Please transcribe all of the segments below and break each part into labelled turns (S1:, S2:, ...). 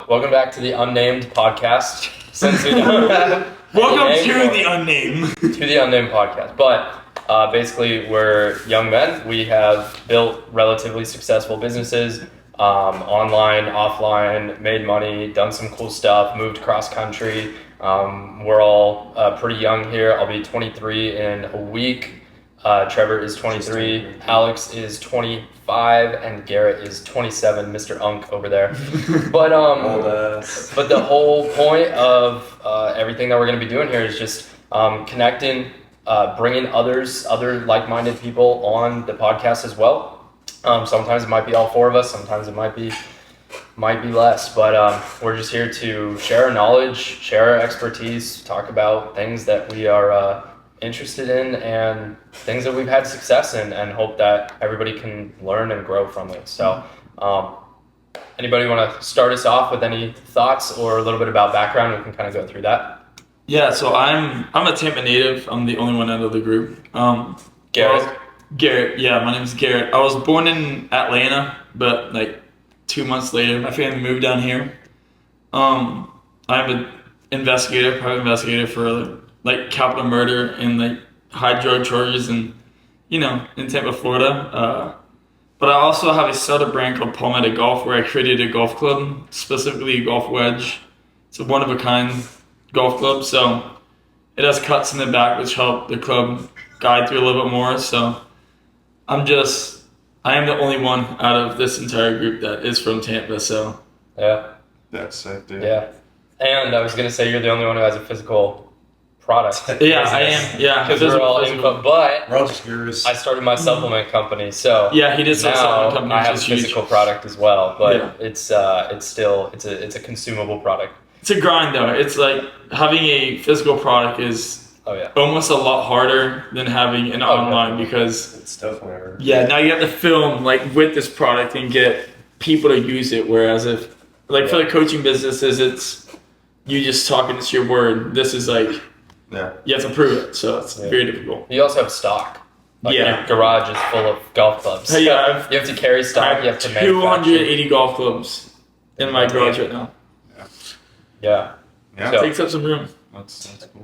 S1: Welcome back to the Unnamed podcast. Since we don't have
S2: Welcome
S1: any
S2: to
S1: name,
S2: the Unnamed.
S1: to the Unnamed podcast. But basically, we're young men. We have built relatively successful businesses, online, offline, made money, done some cool stuff, moved cross country. We're all pretty young here. I'll be 23 in a week. Trevor is 23, Alex is 25, and Garrett is 27, Mr. Unk over there. But but the whole point of everything that we're going to be doing here is just connecting, bringing other like-minded people on the podcast as well. Sometimes it might be all four of us, sometimes it might be less, but we're just here to share our knowledge, share our expertise, talk about things that we are interested in and things that we've had success in, and hope that everybody can learn and grow from it. So anybody want to start us off with any thoughts or a little bit about background? We can kind of go through that.
S2: Yeah, so I'm a Tampa native. I'm the only one out of the group.
S1: Garrett?
S2: Garrett, yeah, my name is Garrett. I was born in Atlanta, but like 2 months later, my family moved down here. I'm an investigator, private investigator for like capital murder and like high drug charges in Tampa, Florida. But I also have a startup brand called Palmetto Golf, where I created a golf club, specifically a golf wedge. It's a one-of-a-kind golf club, so it has cuts in the back which help the club guide through a little bit more. So I am the only one out of this entire group that is from Tampa. So
S1: Yeah.
S3: That's sick, dude.
S1: Yeah. And I was going to say you're the only one who has a physical product.
S2: yeah, I am. Yeah,
S1: Because we're all info, but
S3: We're all just gurus.
S1: I started my supplement company, so
S2: yeah, he did start a
S1: now
S2: supplement company,
S1: I
S2: which
S1: have a
S2: is huge.
S1: physical product as well, but
S2: Yeah.
S1: it's still a consumable product.
S2: It's a grind though. It's like having a physical product is
S1: Oh yeah.
S2: almost a lot harder than having an online, because
S3: It's definitely hard.
S2: now you have to film like with this product and get people to use it. Whereas if like for the coaching businesses, it's you just talking, it's your word. This is like
S3: Yeah.
S2: you have to prove it, so it's
S1: Yeah.
S2: very difficult.
S1: You also have stock. Like
S2: Yeah.
S1: your garage is full of golf clubs.
S2: Hey, yeah,
S1: You have to carry
S2: I
S1: stock. You have
S2: have
S1: to manufacture.
S2: 280 golf clubs in my garage right now.
S1: Yeah.
S3: Yeah.
S1: So-
S2: Takes up some room.
S3: That's cool.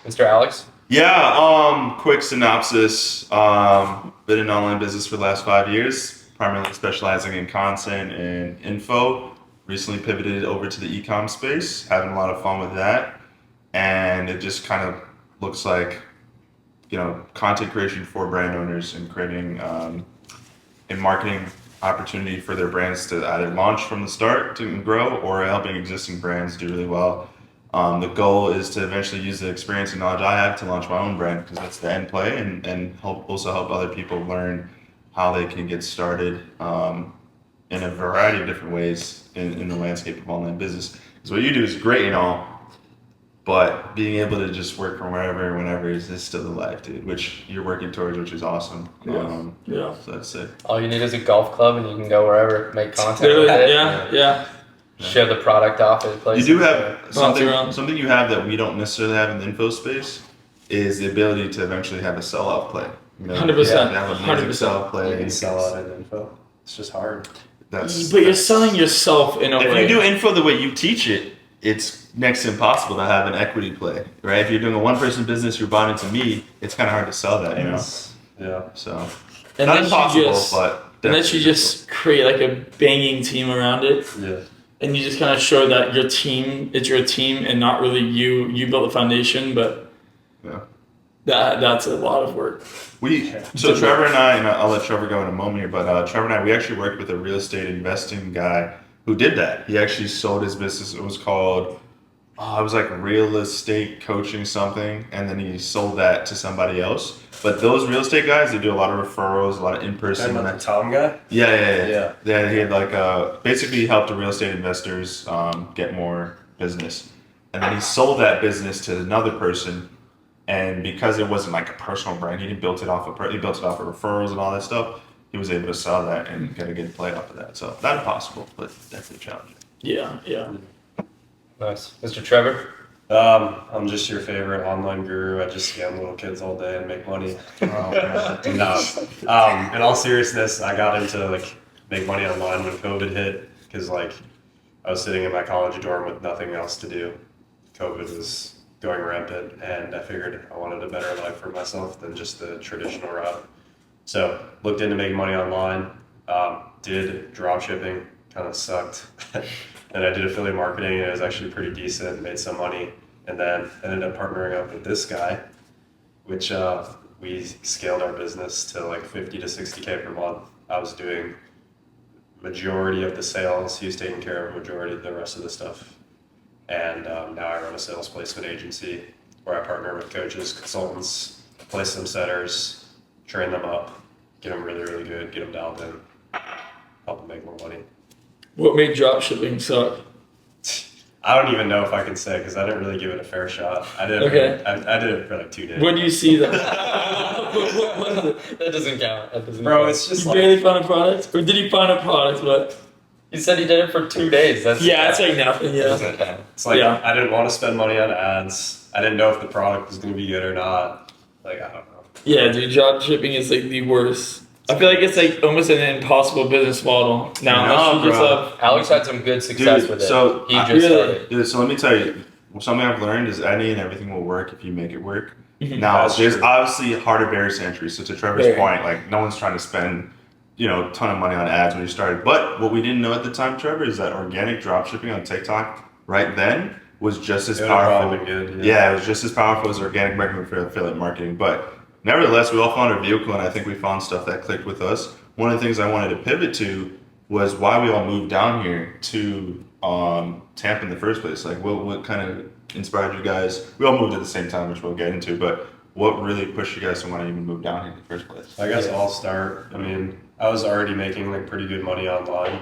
S1: Mr. Alex.
S3: Yeah, quick synopsis. Been in online business for the last 5 years, primarily specializing in content and info. Recently pivoted over to the e-com space, having a lot of fun with that. And it just kind of looks like, content creation for brand owners and creating a marketing opportunity for their brands to either launch from the start to grow, or helping existing brands do really well. The goal is to eventually use the experience and knowledge I have to launch my own brand, because that's the end play, and also help other people learn how they can get started in a variety of different ways in the landscape of online business. Because what you do is great and all, but being able to just work from wherever and whenever is still the life, dude, which you're working towards, which is awesome.
S2: Yeah.
S3: So that's it.
S1: All you need is a golf club, and you can go wherever, make content
S2: Literally,
S1: with it,
S2: yeah.
S1: share the product off at places.
S3: You do have
S2: around.
S3: something you have that we don't necessarily have in the info space is the ability to eventually have a sellout play.
S2: 100%.
S3: Have a
S2: 100%.
S3: music sellout play.
S4: You can sell out of info. It's just hard.
S2: But you're selling yourself in a
S3: If
S2: way.
S3: you do info the way you teach it, it's next to impossible to have an equity play, right? If you're doing a one-person business, you're buying into me, it's kind of hard to sell that,
S4: Yeah.
S3: So, not
S2: unless
S3: impossible,
S2: you just,
S3: but
S2: unless you
S3: definitely
S2: just create like a banging team around it,
S4: Yeah.
S2: and you just kind of show that it's your team and not really you. You built the foundation, but
S3: Yeah.
S2: that's a lot of work.
S3: So Trevor and I'll let Trevor go in a moment here, but Trevor and I, we actually worked with a real estate investing guy who did that. He actually sold his business. It was called, it was like real estate coaching something, and then he sold that to somebody else. But those real estate guys, they do a lot of referrals, a lot of in-person.
S4: Talking about the Tom guy?
S3: Yeah. He had basically helped the real estate investors get more business, and then he sold that business to another person. And because it wasn't like a personal brand, he built it off of referrals and all that stuff. He was able to sell that and get a good play off of that. So not impossible, but definitely challenging.
S2: Yeah.
S1: Nice. Mr. Trevor.
S4: I'm just your favorite online guru. I just scam little kids all day and make money. In all seriousness, I got into make money online when COVID hit, because I was sitting in my college dorm with nothing else to do. COVID was going rampant, and I figured I wanted a better life for myself than just the traditional route. So looked into making money online, did drop shipping, kind of sucked. And I did affiliate marketing, and it was actually pretty decent, made some money. And then ended up partnering up with this guy, which we scaled our business to like 50 to 60K per month. I was doing majority of the sales. He was taking care of majority of the rest of the stuff. And now I run a sales placement agency where I partner with coaches, consultants, place them setters, train them up, get them really, really good, get them dialed in, help them make more money.
S2: What made drop shipping suck?
S4: I don't even know if I can say because I didn't really give it a fair shot. I did.
S2: Okay.
S4: I did it for like 2 days.
S2: When do you see them?
S1: That doesn't count. That doesn't
S4: Bro,
S1: count.
S4: it's just
S2: You
S4: like
S2: barely found a product? Or did you find a product, but...
S1: You said he did it for 2 days. That's
S2: Yeah, it's like nothing,
S1: That
S2: yeah.
S1: doesn't count.
S4: it's like
S2: Yeah.
S4: I didn't want to spend money on ads. I didn't know if the product was going to be good or not. Like I don't know.
S2: Yeah, dude, drop shipping is like the worst. I feel like it's like almost an impossible business model. Now,
S3: No,
S2: unless you just
S3: bro.
S2: have...
S1: Alex had some good success
S3: Dude,
S1: with it.
S3: so
S1: he
S3: I-
S1: just
S2: Really?
S1: started.
S3: Dude, so let me tell you, something I've learned is any and everything will work if you make it work.
S2: Mhm.
S3: Now,
S4: That's
S3: there's
S4: true.
S3: obviously harder barriers to entry. So to Trevor's
S2: Very.
S3: point, like no one's trying to spend, a ton of money on ads when you started. But what we didn't know at the time, Trevor, is that organic dropshipping on TikTok right then was just as
S4: It would have
S3: powerful.
S4: probably been good.
S3: Yeah, it was just as powerful as organic marketing for affiliate marketing. But nevertheless, we all found our vehicle, and I think we found stuff that clicked with us. One of the things I wanted to pivot to was why we all moved down here to Tampa in the first place. Like, what kind of inspired you guys? We all moved at the same time, which we'll get into. But what really pushed you guys to want to even move down here in the first place?
S4: I guess I'll start. I mean, I was already making like pretty good money online,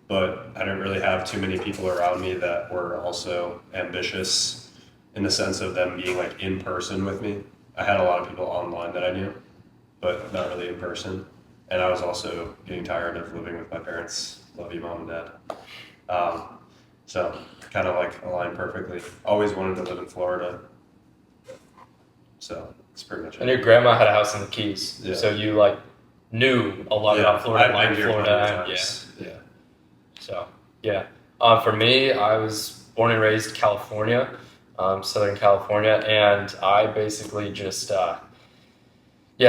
S4: but I didn't really have too many people around me that were also ambitious in the sense of them being like in person with me. I had a lot of people online that I knew, but not really in person. And I was also getting tired of living with my parents. Love you, mom and dad. So kind of like aligned perfectly. Always wanted to live in Florida. So that's pretty much it.
S1: And your grandma had a house in the Keys,
S4: Yeah.
S1: so you like knew a lot about Florida,
S4: I've
S1: like
S4: been here
S1: Florida,
S4: plenty of
S1: and yeah.
S4: times. Yeah.
S1: So yeah, for me, I was born and raised California, Southern California, and I basically just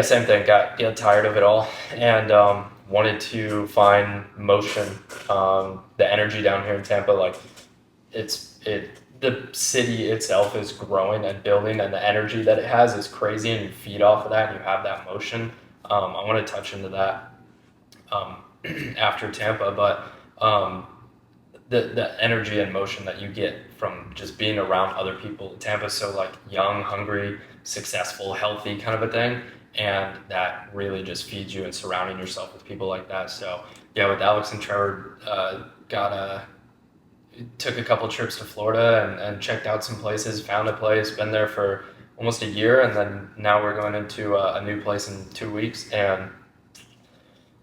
S1: same thing. Got tired of it all, and wanted to find motion. The energy down here in Tampa, like the city itself is growing and building, and the energy that it has is crazy, and you feed off of that, and you have that motion. I want to touch into that after Tampa, but the energy and motion that you get from just being around other people. Tampa's so like young, hungry, successful, healthy kind of a thing, and that really just feeds you and surrounding yourself with people like that. So yeah, with Alex and Trevor, took a couple trips to Florida and checked out some places, found a place, been there for almost a year, and then now we're going into a new place in 2 weeks. And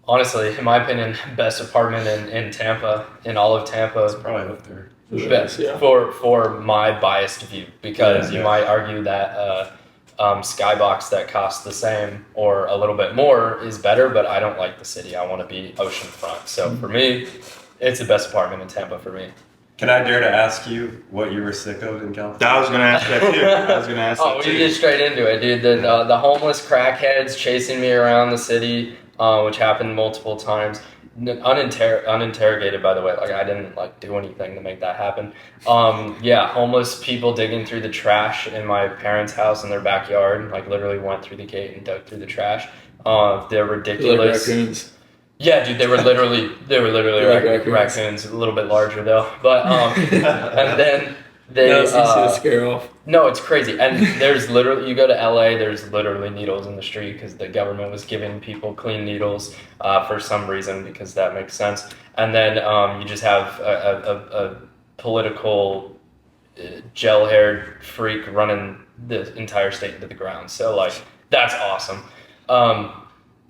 S1: honestly, in my opinion, best apartment in Tampa, in all of Tampa.
S4: Probably up there.
S1: Best
S2: Yeah.
S1: for my biased view, because
S4: Yeah.
S1: you might argue that skybox that costs the same or a little bit more is better, but I don't like the city. I want to be oceanfront. So for me, it's the best apartment in Tampa for me.
S4: Can I dare to ask you what you were sick of in California?
S3: I was gonna ask that too. I was gonna ask
S1: Oh,
S3: that
S1: we
S3: too.
S1: get straight into it, dude. The homeless crackheads chasing me around the city, which happened multiple times. Uninterrogated, by the way. Like I didn't like do anything to make that happen. Homeless people digging through the trash in my parents' house in their backyard. Like literally went through the gate and dug through the trash. They're
S2: Like
S1: ridiculous.
S2: raccoons.
S1: Yeah, dude, they were literally
S2: Like raccoons.
S1: raccoons, a little bit larger though. But and then they
S2: That seems to scare off.
S1: no, it's crazy. And there's literally, you go to LA, there's literally needles in the street because the government was giving people clean needles for some reason, because that makes sense. And then you just have a political gel-haired freak running the entire state into the ground. So like, that's awesome.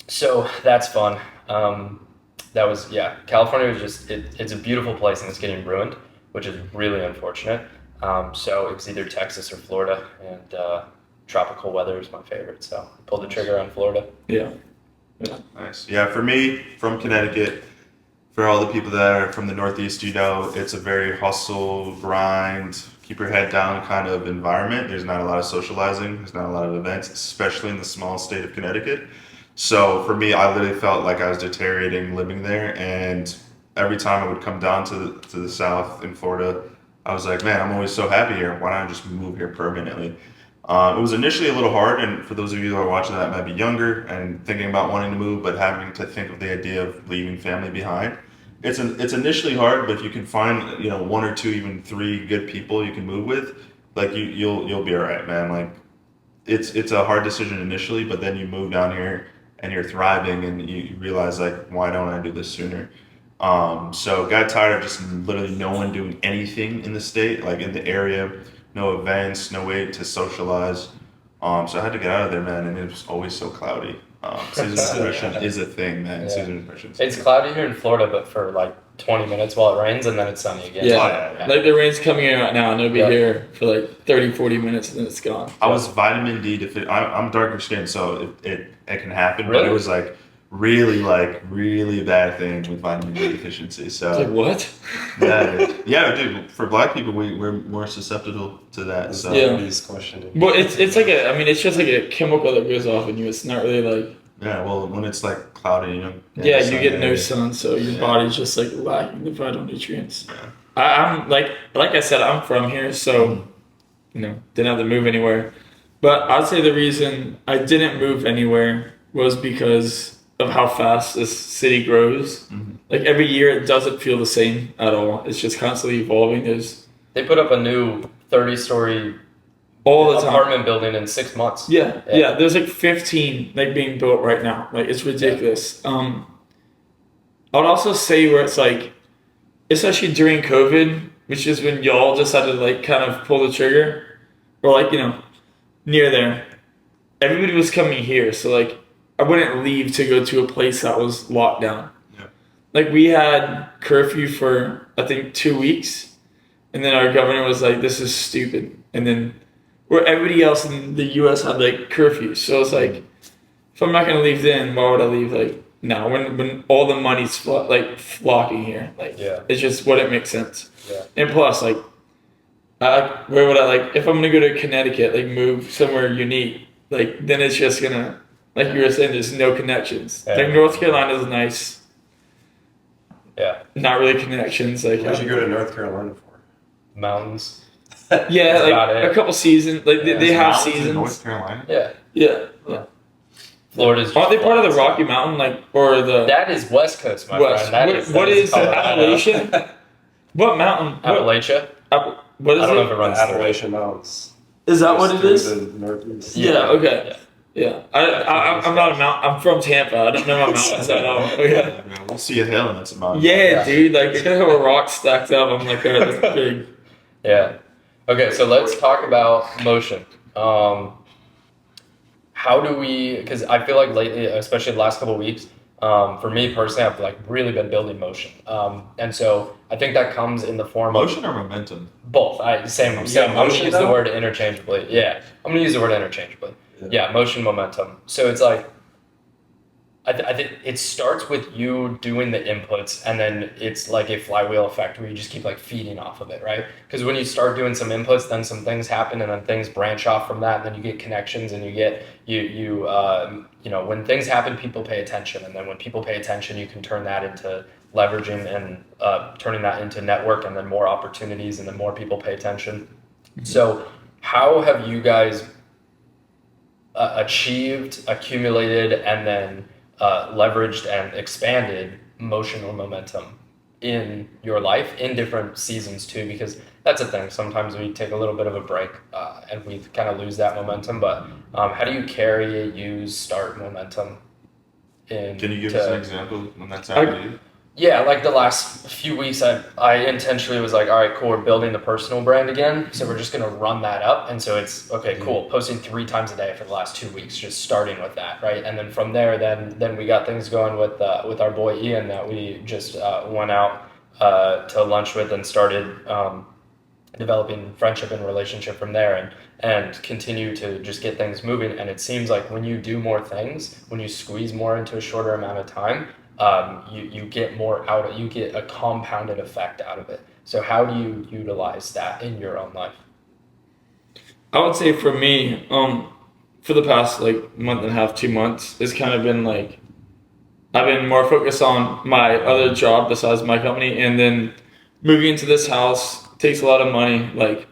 S1: So that's fun. California was just, it's a beautiful place and it's getting ruined, which is really unfortunate. So it was either Texas or Florida, and tropical weather is my favorite. So I pulled the trigger on Florida.
S2: Yeah.
S3: Nice. Yeah, for me, from Connecticut, for all the people that are from the Northeast, it's a very hustle, grind, keep your head down kind of environment. There's not a lot of socializing. There's not a lot of events, especially in the small state of Connecticut. So for me, I literally felt like I was deteriorating living there. And every time I would come down to the South in Florida, I was like, man, I'm always so happy here. Why don't I just move here permanently? It was initially a little hard, and for those of you who are watching that might be younger and thinking about wanting to move, but having to think of the idea of leaving family behind, it's initially hard. But if you can find one or two, even three good people you can move with, like you'll be all right, man. Like it's a hard decision initially, but then you move down here and you're thriving, and you realize like, why don't I do this sooner? So got tired of just literally no one doing anything in the state, like in the area. No events, no way to socialize. So I had to get out of there, man, and it was always so cloudy. Seasonal depression is a thing, man.
S1: Yeah.
S3: Seasonal depression.
S1: It's cloudy here in Florida, but for like 20 minutes while it rains, and then it's sunny again.
S2: Yeah.
S3: Yeah.
S2: Like the rain's coming in right now, and it'll be
S1: Yeah.
S2: here for like 30, 40 minutes, and then it's gone.
S3: I was vitamin D deficient. I'm darker skinned, so it can happen.
S1: Really?
S3: But it was like really bad thing with vitamin D deficiency.
S2: It's like,
S3: So
S2: what?
S3: yeah, dude. For black people, we're more susceptible to that. So
S2: Yeah.
S4: These questioning.
S2: Well, it's like it's just like a chemical that goes off in you. It's not really like,
S3: yeah. Well, when it's like cloudy,
S2: yeah, you get no
S3: yeah.
S2: sun, so your
S3: Yeah.
S2: body's just like lacking the vital nutrients.
S3: Yeah.
S2: I'm like I said, I'm from here, so didn't have to move anywhere. But I'd say the reason I didn't move anywhere was because of how fast this city grows.
S3: Mhm.
S2: Like every year, it doesn't feel the same at all. It's just constantly evolving. There's
S1: They put up a new 30-story
S2: all the time.
S1: apartment building in 6 months.
S2: Yeah. There's like 15 like being built right now. Like it's ridiculous. I would also say where it's like, especially during COVID, which is when y'all decided to like kind of pull the trigger, or like near there, everybody was coming here. So like I wouldn't leave to go to a place that was locked down.
S3: Yeah.
S2: Like we had curfew for I think 2 weeks, and then our governor was like, "This is stupid," and then where everybody else in the U.S. had like curfew. So it's like, if I'm not gonna leave then, why would I leave like now when all the money's flocking here? Like
S1: Yeah.
S2: it's just wouldn't make sense.
S1: Yeah.
S2: And plus like, where would I like if I'm gonna go to Connecticut, like move somewhere unique, like then it's just gonna, like you were saying, there's no connections.
S1: Yeah.
S2: Like North Carolina's nice,
S1: Yeah.
S2: not really connections. Like
S4: What'd you go to North Carolina for?
S1: Mountains.
S2: yeah,
S1: That's
S2: like
S1: about it.
S2: a couple seasons. Like
S1: Yeah.
S2: they have
S3: Mountains in
S2: seasons.
S3: North Carolina.
S1: Yeah.
S2: Yeah.
S1: Florida's.
S2: Aren't they
S1: just
S2: part of the
S1: flat,
S2: Rocky Mountain, like, or the
S1: That is West Coast, my
S2: West?
S1: friend.
S2: What is
S1: Colorado.
S2: Appalachian? What mountain?
S1: Appalachia?
S2: What is
S1: I don't know
S2: it?
S1: if it
S4: The
S1: runs through it.
S4: Appalachian Mountains.
S2: Is that what it is?
S4: The northeast.
S2: Yeah. Okay. Yeah. I'm not a mountain. I'm from Tampa. I don't know my mountains at all. Yeah.
S3: Yeah, man, we'll see a hill and that's a mountain.
S2: Yeah, dude. Like, I have a rock stacked up. I'm like, oh, that's big.
S1: Yeah. Okay, so let's talk about motion. How do we? Because I feel like lately, especially the last couple of weeks, for me personally, I've like really been building motion, and so I think that comes in the form of
S3: Motion or momentum?
S1: both. Same. I'm gonna
S4: motion,
S1: use the
S4: though?
S1: word interchangeably. Yeah, I'm gonna use the word interchangeably.
S4: Yeah.
S1: Yeah, motion, momentum. So it's like, I think it starts with you doing the inputs, and then it's like a flywheel effect where you just keep like feeding off of it, right? Because when you start doing some inputs, then some things happen, and then things branch off from that, and then you get connections, and you get when things happen, people pay attention, and then when people pay attention, you can turn that into leveraging and turning that into network, and then more opportunities, and then more people pay attention. Mm-hmm. So how have you guys achieved, accumulated, and then leveraged and expanded motion or momentum in your life in different seasons too? Because that's a thing. Sometimes we take a little bit of a break and we kind of lose that momentum. But how do you carry, use, start momentum?
S3: Can you give us an example when that's happened to you?
S1: Yeah, like the last few weeks, I intentionally was like, all right, cool, we're building the personal brand again, so we're just gonna run that up, and so it's okay, cool, posting 3 times a day for the last 2 weeks, just starting with that, right? And then from there, then we got things going with our boy Ian that we just went out to lunch with and started developing friendship and relationship from there, and continue to just get things moving. And it seems like when you do more things, when you squeeze more into a shorter amount of time, you get more out of, you get a compounded effect out of it. So how do you utilize that in your own life?
S2: I would say for me, for the past like month and a half, 2 months, it's kind of been like I've been more focused on my other job besides my company, and then moving into this house takes a lot of money. Like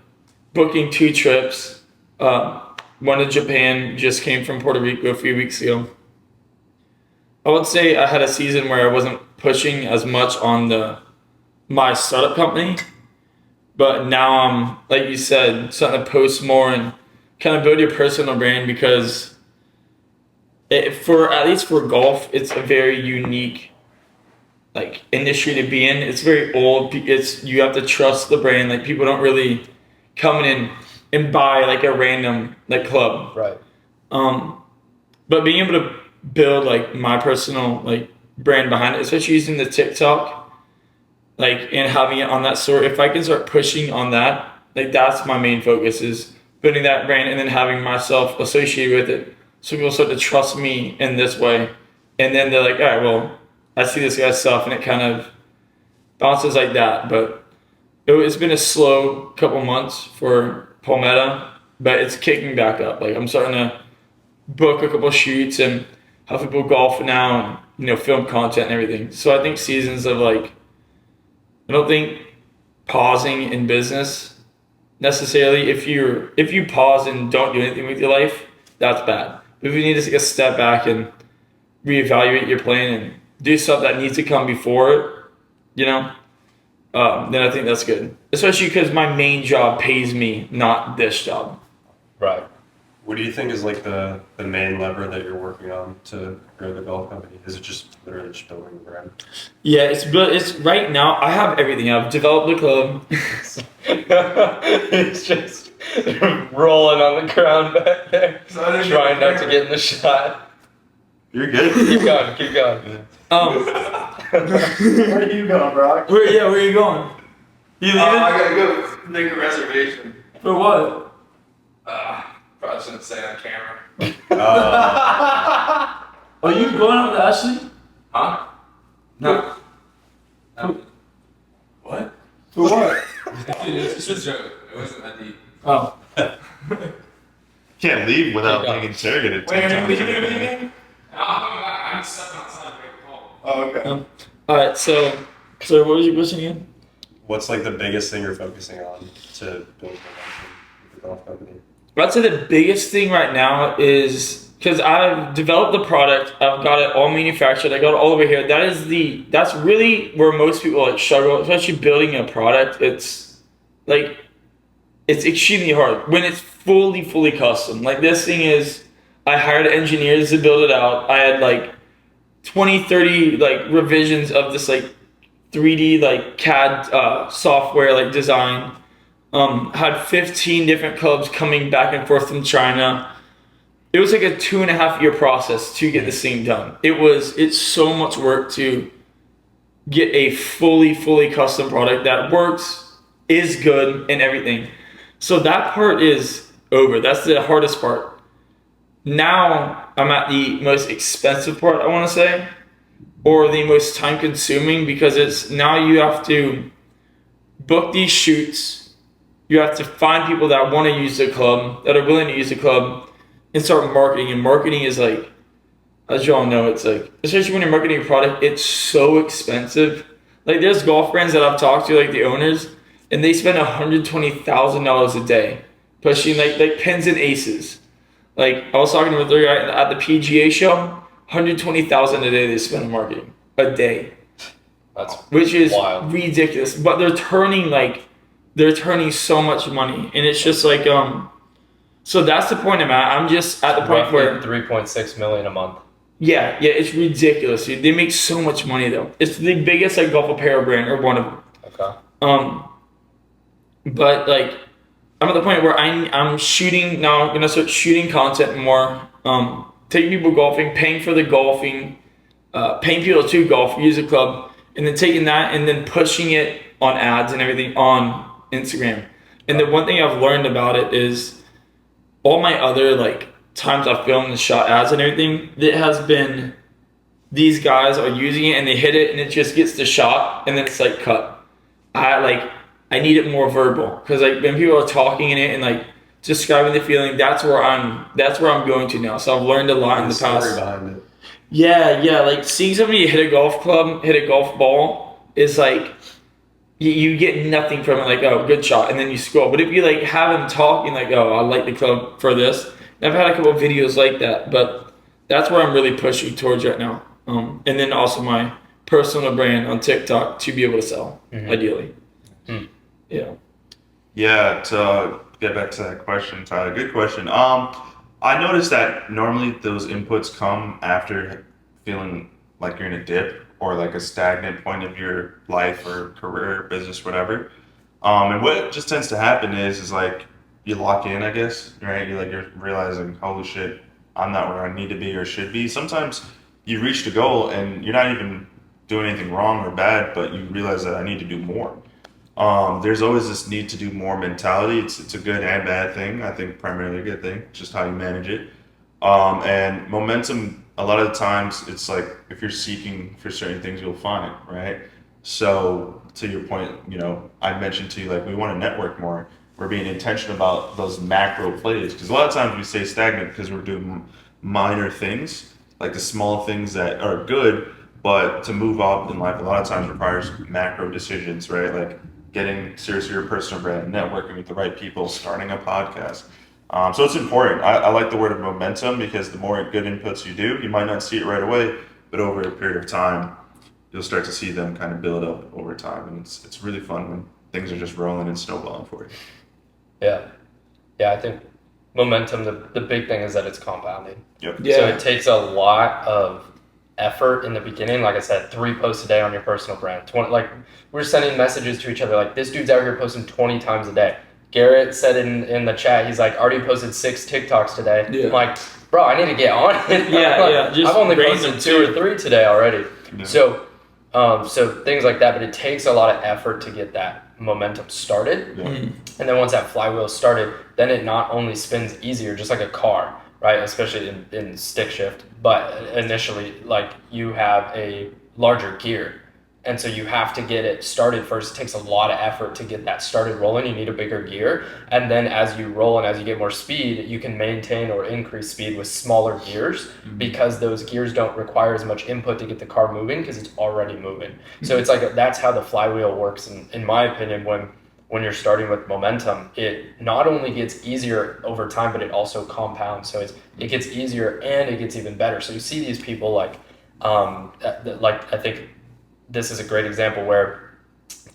S2: booking 2 trips, one to Japan, just came from Puerto Rico a few weeks ago. I would say I had a season where I wasn't pushing as much on my startup company, but now I'm, like you said, starting to post more and kind of build your personal brand, because for at least for golf, it's a very unique like industry to be in. It's very old. It's you have to trust the brand. Like people don't really come in and buy like a random like club.
S1: Right.
S2: But being able to build like my personal like brand behind it, especially using the TikTok, like and having it on that sort. If I can start pushing on that, like that's my main focus is building that brand and then having myself associated with it, so people start to trust me in this way, and then they're like, all right, well, I see this guy's stuff, and it kind of bounces like that. But it's been a slow couple months for Palmetto, but it's kicking back up. Like I'm starting to book a couple shoots and have people golf now, and film content and everything. So I think seasons of like, I don't think pausing in business necessarily. If you pause and don't do anything with your life, that's bad. But if you need to take a step back and reevaluate your plan and do stuff that needs to come before it, then I think that's good. Especially because my main job pays me, not this job.
S1: Right.
S4: What do you think is like the main lever that you're working on to grow the golf company? Is it just literally just building the brand?
S2: Yeah, it's right now. I have everything. I've developed the club.
S1: He's just rolling on the ground back there, trying not to get in the shot.
S3: You're good.
S1: Keep going. Keep going.
S3: Where are you going, Brock?
S2: Where are you going? You leaving?
S5: I gotta go make a reservation.
S2: For what?
S5: Probably shouldn't say on camera.
S2: Are you going out with Ashley?
S5: Huh? No.
S2: What? For what?
S5: It's just a joke. It wasn't that deep.
S2: Oh.
S3: Can't leave without
S1: Yeah.
S3: being interrogated.
S2: Wait, are you
S3: 10 times.
S2: leaving?
S5: I'm stepping outside to make a call.
S3: Oh, okay.
S2: All right. So what was your question again?
S4: What's like the biggest thing you're focusing on to build momentum with the golf company?
S2: I'd say the biggest thing right now is because I've developed the product, I've got it all manufactured, I got it all over here. That's really where most people like struggle, especially building a product. It's extremely hard when it's fully custom. Like this thing is, I hired engineers to build it out. I had like 20, 30 like revisions of this like 3D like CAD software like design. Had 15 different clubs coming back and forth from China. It was like a 2.5-year process to get this thing done. It's so much work to get a fully custom product that works, is good, and everything. So that part is over. That's the hardest part. Now I'm at the most expensive part, I want to say, or the most time consuming, because it's now you have to book these shoots. You have to find people that want to use the club, that are willing to use the club, and start marketing. And marketing is like, as you all know, it's like, especially when you're marketing a product, it's so expensive. Like there's golf brands that I've talked to, like the owners, and they spend $120,000 a day pushing like pins and aces. Like I was talking to a guy at the PGA show, $120,000 a day they spend on marketing a day, which is
S1: wild.
S2: ridiculous. But they're turning so much money, and it's just like so that's the point I'm at. I'm just at the point
S1: Roughly
S2: where
S1: 3.6 million a month.
S2: yeah, it's ridiculous. Dude. They make so much money though. It's the biggest like golf apparel brand, or one of them.
S1: Okay.
S2: But like I'm at the point where I'm shooting now. I'm gonna start shooting content more. Taking people golfing, paying for the golfing, paying people to golf, use a club, and then taking that and then pushing it on ads and everything on Instagram. And the one thing I've learned about it is all my other like times I've filmed and shot ads and everything, it has been these guys are using it and they hit it and it just gets the shot and then it's like cut. I need it more verbal because like when people are talking in it and like describing the feeling, that's where I'm going to now. So I've learned a lot in the
S4: story
S2: past.
S4: behind it.
S2: Yeah, like seeing somebody hit a golf ball is like you get nothing from it. Like, oh, good shot, and then you scroll. But if you like have them talking, like, oh, I like the club for this. And I've had a couple of videos like that, but that's where I'm really pushing towards right now. And then also my personal brand on TikTok to be able to sell, ideally. Yeah.
S3: Yeah, to get back to that question, Tyler, good question. I noticed that normally those inputs come after feeling like you're in a dip or like a stagnant point of your life or career, business, whatever. And what just tends to happen is like you lock in, I guess, right? You're realizing, holy shit, I'm not where I need to be or should be. Sometimes you reach the goal and you're not even doing anything wrong or bad, but you realize that I need to do more. There's always this need to do more mentality. It's a good and bad thing. I think primarily a good thing, just how you manage it. And momentum, a lot of the times, it's like if you're seeking for certain things, you'll find it, right? So to your point, I mentioned to you like we want to network more. We're being intentional about those macro plays because a lot of times we stay stagnant because we're doing minor things, like the small things that are good, but to move up in life, a lot of times requires macro decisions, right? Like getting serious with your personal brand, networking with the right people, starting a podcast. So it's important. I like the word of momentum because the more good inputs you do, you might not see it right away, but over a period of time, you'll start to see them kind of build up over time. And it's really fun when things are just rolling and snowballing for you.
S1: Yeah, I think momentum, the big thing is that it's compounding.
S3: Yep.
S2: Yeah.
S1: So it takes a lot of effort in the beginning. Like I said, 3 posts a day on your personal brand. 20, like we're sending messages to each other like this dude's out here posting 20 times a day. Garrett said in the chat, he's like, already posted 6 TikToks today.
S2: Yeah.
S1: I'm like, bro, I need to get on it.
S2: Yeah. Just
S1: I've only
S2: random
S1: posted 2 or 3 today already.
S3: Yeah.
S1: So things like that, but it takes a lot of effort to get that momentum started.
S3: Yeah.
S1: And then once that flywheel is started, then it not only spins easier, just like a car, right? Especially in stick shift, but initially, like you have a larger gear. And so you have to get it started first. It takes a lot of effort to get that started rolling. You need a bigger gear. And then as you roll and as you get more speed, you can maintain or increase speed with smaller gears because those gears don't require as much input to get the car moving because it's already moving. So it's like that's how the flywheel works. And in my opinion, when you're starting with momentum, it not only gets easier over time, but it also compounds. So it gets easier and it gets even better. So you see these people like I think this is a great example where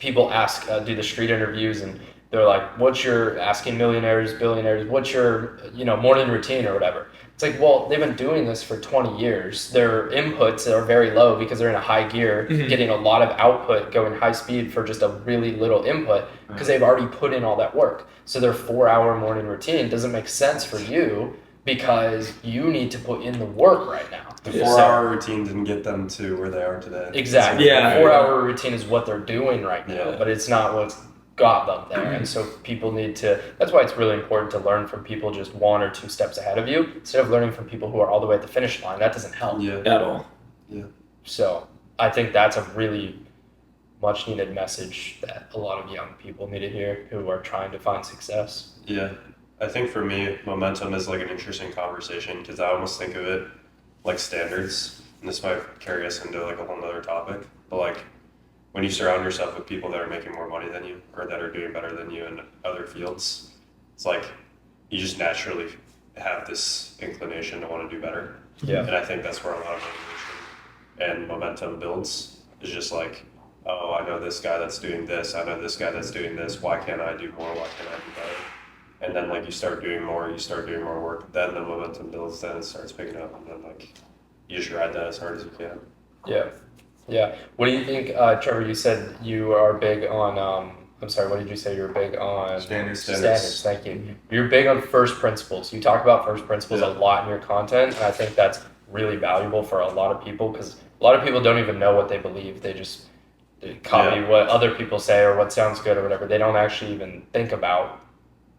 S1: people ask, do the street interviews and they're like, what's your, asking millionaires, billionaires, what's your, morning routine or whatever. It's like, well, they've been doing this for 20 years. Their inputs are very low because they're in a high gear, getting a lot of output, going high speed for just a really little input because they've already put in all that work. So their 4-hour morning routine doesn't make sense for you because you need to put in the work right now.
S4: The 4-hour routine didn't get them to where they are today.
S1: Exactly.
S2: Yeah.
S1: The 4-hour routine is what they're doing right now,
S4: Yeah.
S1: but it's not what's got them there. And so people need to, that's why it's really important to learn from people just 1 or 2 steps ahead of you instead of learning from people who are all the way at the finish line. That doesn't help.
S4: Yeah.
S2: At all.
S1: So I think that's a really much needed message that a lot of young people need to hear who are trying to find success.
S4: Yeah. I think for me, momentum is like an interesting conversation because I almost think of it like standards. And this might carry us into like a whole nother topic. But like when you surround yourself with people that are making more money than you or that are doing better than you in other fields, it's like you just naturally have this inclination to want to do better.
S1: Yeah.
S4: And I think that's where a lot of motivation and momentum builds is just like, oh, I know this guy that's doing this. I know this guy that's doing this. Why can't I do more? Why can't I do better? And then like you start doing more work, then the momentum builds, then it starts picking up, and then like you just ride that as hard as you can.
S1: Yeah. What do you think, Trevor? You said you are big on. I'm sorry. What did you say? You were big on
S3: Standards.
S1: Thank you. You're big on first principles. You talk about first principles a lot in your content, and I think that's really valuable for a lot of people because a lot of people don't even know what they believe. They just copy what other people say or what sounds good or whatever. They don't actually even think about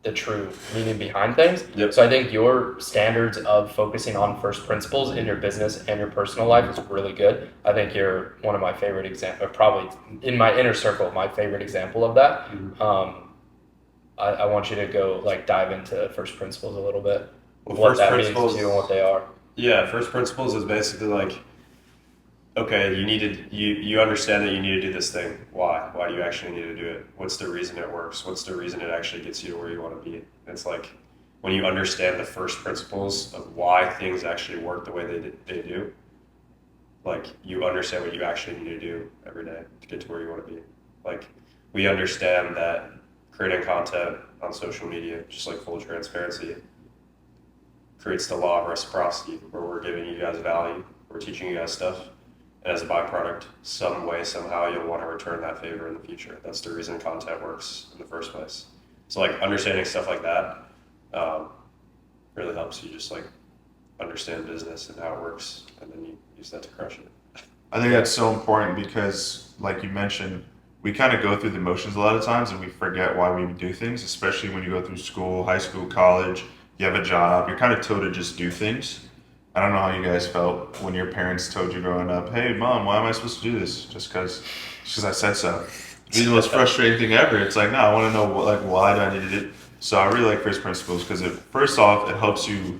S1: the true meaning behind things.
S4: Yep.
S1: So I think your standards of focusing on first principles in your business and your personal life is really good. I think you're one of my favorite example, probably in my inner circle, my favorite example of that. I want you to go like dive into first principles a little bit.
S4: Well,
S1: What
S4: first
S1: that means
S4: principles-
S1: to you and what they are.
S4: Yeah, first principles is basically like, okay, you understand that you need to do this thing. Why? Why do you actually need to do it? What's the reason it works? What's the reason it actually gets you to where you want to be? It's like when you understand the first principles of why things actually work the way they do, like you understand what you actually need to do every day to get to where you want to be. Like we understand that creating content on social media, just like full transparency, creates the law of reciprocity where we're giving you guys value, we're teaching you guys stuff, and as a byproduct, some way, somehow you'll want to return that favor in the future. That's the reason content works in the first place. So like understanding stuff like that really helps you just like understand business and how it works, and then you use that to crush it.
S3: I think that's so important because, like you mentioned, we kind of go through the motions a lot of times and we forget why we do things, especially when you go through school, high school, college, you have a job, you're kind of told to just do things. I don't know how you guys felt when your parents told you growing up, hey, Mom, why am I supposed to do this? Just because I said so. It's the most frustrating thing ever. It's like, no, I want to know why do I need to do it? So I really like first principles because first off, it helps you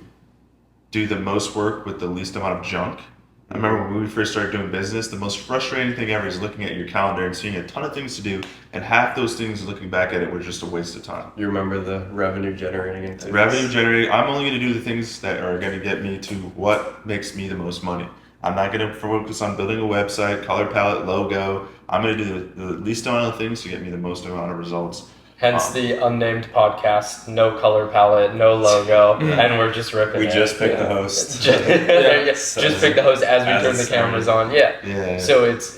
S3: do the most work with the least amount of junk. I remember when we first started doing business, the most frustrating thing ever is looking at your calendar and seeing a ton of things to do, and half those things, looking back at it, were just a waste of time.
S4: You remember the revenue generating activities?
S3: Revenue generating, I'm only going to do the things that are going to get me to what makes me the most money. I'm not going to focus on building a website, color palette, logo. I'm going to do the least amount of things to get me the most amount of results.
S1: Hence the unnamed podcast, no color palette, no logo, and we're just ripping
S4: We
S1: it.
S4: just picked the host.
S1: Just pick the host as we
S4: As
S1: turn
S4: it
S1: the cameras on. Yeah.
S3: Yeah.
S1: So it's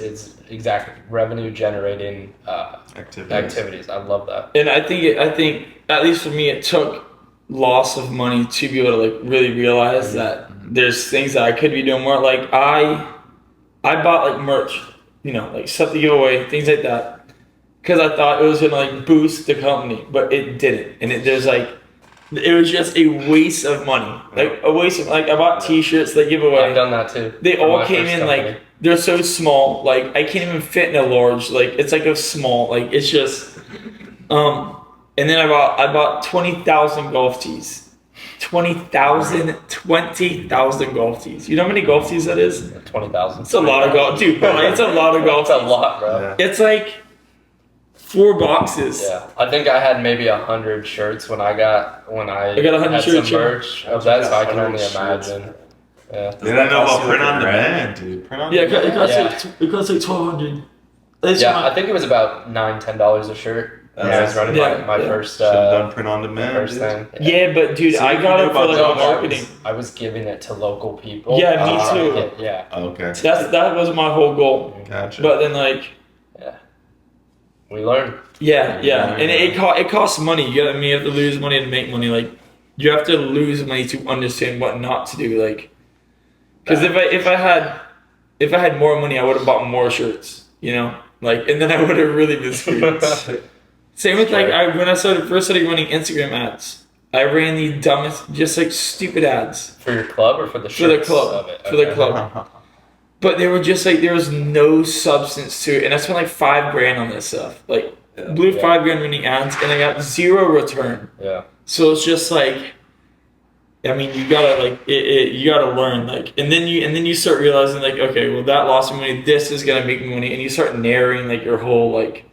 S1: exactly revenue generating
S3: Activities.
S1: activities. I love that.
S2: And I think at least for me, it took loss of money to be able to like really realize that there's things that I could be doing more. Like I bought like merch, like stuff to give away, things like that, because I thought it was gonna like boost the company, but it didn't. And it was just a waste of money, like a waste of I bought T-shirts that give away.
S1: I've done that too.
S2: They
S1: for
S2: all
S1: my
S2: came
S1: first
S2: in
S1: company.
S2: like they're so small, like I can't even fit in a large. Like it's like a small, like it's just. And then I bought 20,000 golf tees. 20,000 golf tees. You know how many golf tees that is?
S1: 20,000.
S2: It's a lot of golf, dude. It's a lot of golf
S1: It's a
S2: tees.
S1: lot, bro.
S3: Yeah.
S2: It's like 4 boxes.
S1: Yeah, I think I had maybe 100 shirts when I got
S2: 100
S1: had
S2: shirts,
S1: some
S2: yeah.
S1: merch of that, so I can
S4: 100
S1: only
S4: shirts.
S1: imagine. Yeah.
S3: They don't know about print on
S4: Right?
S3: demand, dude. Print on
S2: Yeah,
S3: demand.
S2: it costs
S1: Yeah.
S2: it costs like 1,200. That's
S1: Yeah,
S2: my-
S1: I think it was about $9-10 a shirt. When I was running
S2: Yeah,
S1: my
S2: yeah.
S1: first
S3: Should have done print on demand.
S1: first
S3: dude.
S1: thing.
S2: Yeah, but dude,
S3: See
S2: I
S3: what
S2: got
S3: you
S2: it
S3: do
S2: for
S3: about
S2: like
S3: those
S2: marketing.
S1: I was giving it to local people.
S2: Yeah, me
S1: trying to
S2: too.
S1: get- yeah.
S3: Okay.
S2: That was my whole goal.
S3: Gotcha.
S2: But then like
S1: We learned.
S2: yeah,
S3: Yeah.
S2: and it costs money. You have to lose money to make money. Like you have to lose money to understand what not to do. Like because if I had more money, I would have bought more shirts. Like and then I would have really been screwed. Same with like when I first started running Instagram ads. I ran the dumbest, just like stupid ads
S1: For your club or for the
S2: for the
S1: shirts
S2: club.
S1: of it?
S2: For the
S1: Okay.
S2: club. But they were just like there was no substance to it, and I spent like $5,000 on this stuff. Like blew
S1: Yeah.
S2: $5,000 running ads, and I got 0 return.
S1: Yeah.
S2: So it's just like, I mean, you gotta like you gotta learn like, and then you start realizing like, okay, well that lost me money. This is gonna make me money, and you start narrowing like your whole like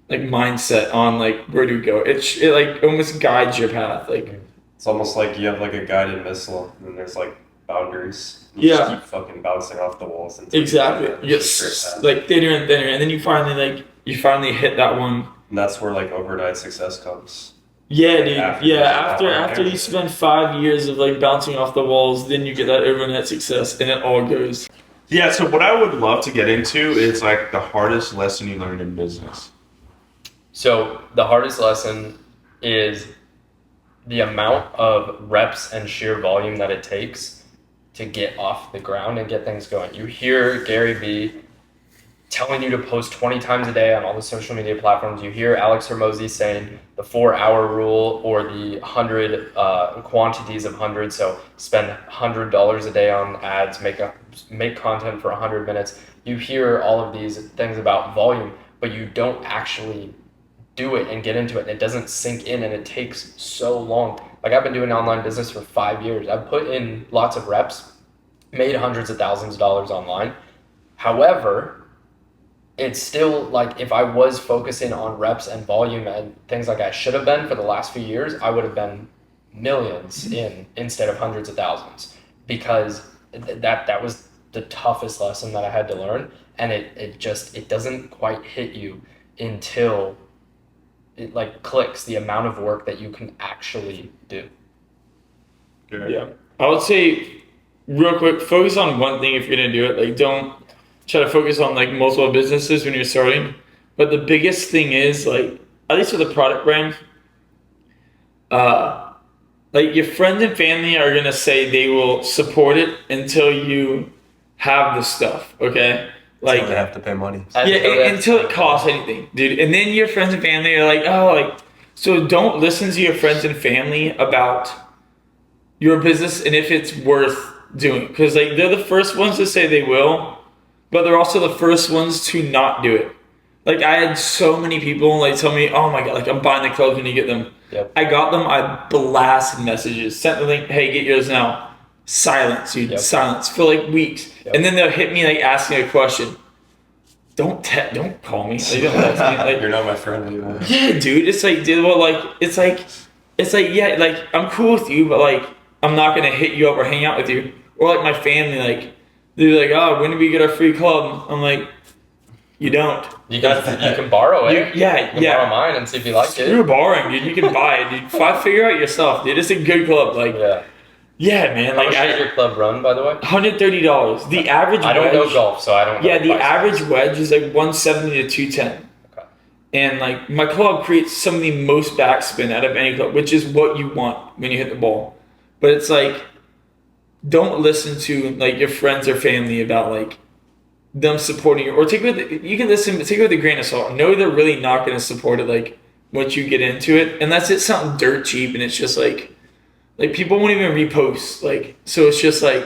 S2: mindset on like where to go. It like almost guides your path. Like
S4: It's almost like you have like a guided missile, and then there's like boundaries.
S2: Yeah.
S4: Just keep fucking bouncing off the walls. Until
S2: exactly,
S4: you find that
S2: yes,
S4: straight path.
S2: like thinner and thinner, and then you finally hit that one.
S4: And that's where like overnight success comes.
S2: Yeah, dude.
S4: After
S2: Yeah,
S4: this,
S2: after you spend 5 years of like bouncing off the walls, then you get that overnight success, and it all goes.
S3: Yeah, so what I would love to get into is like the hardest lesson you learned in business.
S1: So the hardest lesson is the amount of reps and sheer volume that it takes to get off the ground and get things going. You hear Gary Vee telling you to post 20 times a day on all the social media platforms. You hear Alex Hormozy saying the 4-hour rule or the 100 quantities of 100. So spend $100 a day on ads, make content for 100 minutes. You hear all of these things about volume, but you don't actually do it and get into it. And it doesn't sink in, and it takes so long. Like, I've been doing online business for 5 years. I've put in lots of reps, made hundreds of thousands of dollars online. However, it's still like, if I was focusing on reps and volume and things like I should have been for the last few years, I would have been millions instead of hundreds of thousands, because that was the toughest lesson that I had to learn. And it doesn't quite hit you until it like clicks, the amount of work that you can actually do.
S3: Good.
S2: Yeah. I would say, real quick, focus on one thing if you're going to do it. Like, don't try to focus on like multiple businesses when you're starting. But the biggest thing is, like, at least with a product brand, like, your friends and family are going to say they will support it until you have the stuff, okay? Like,
S4: They have to pay money.
S2: until it costs anything, dude. And then your friends and family are like, oh, like, so don't listen to your friends and family about your business and if it's worth doing. Because, like, they're the first ones to say they will, but they're also the first ones to not do it. Like, I had so many people, like, tell me, oh my God, like, I'm buying the clubs when you get them.
S1: Yep.
S2: I got them, I blasted messages, sent the link, hey, get yours now. Silence, dude,
S1: Yep.
S2: silence for like weeks.
S1: Yep.
S2: And then they'll hit me, like, asking a question. Don't call me. Like, don't text me. Like,
S4: You're not my friend anymore.
S2: yeah, dude. It's like, dude, well, like, it's like, yeah, like, I'm cool with you, but like, I'm not gonna hit you up or hang out with you. Or like my family, like, they're like, oh, when do we get our free club? I'm like, you don't.
S1: You can borrow it.
S2: You
S1: can borrow mine and see if you like
S2: Screw
S1: it.
S2: borrowing, dude. You can buy it, dude. Figure out yourself, dude. It's a good club. Like,
S1: Yeah.
S2: man.
S1: How
S2: Like,
S1: much does your club run, by the way?
S2: $130. The average.
S1: I don't know
S2: wedge-
S1: golf, so I don't know.
S2: Yeah, the
S1: price
S2: average
S1: tags.
S2: wedge is like 170 to 210.
S1: Okay.
S2: And like, my club creates some of the most backspin out of any club, which is what you want when you hit the ball. But it's like, don't listen to like your friends or family about like them supporting you, or take it with, you can listen, but take it with a grain of salt. Know they're really not going to support it like once you get into it, unless it's something dirt cheap and it's just like people won't even repost. Like, so it's just like,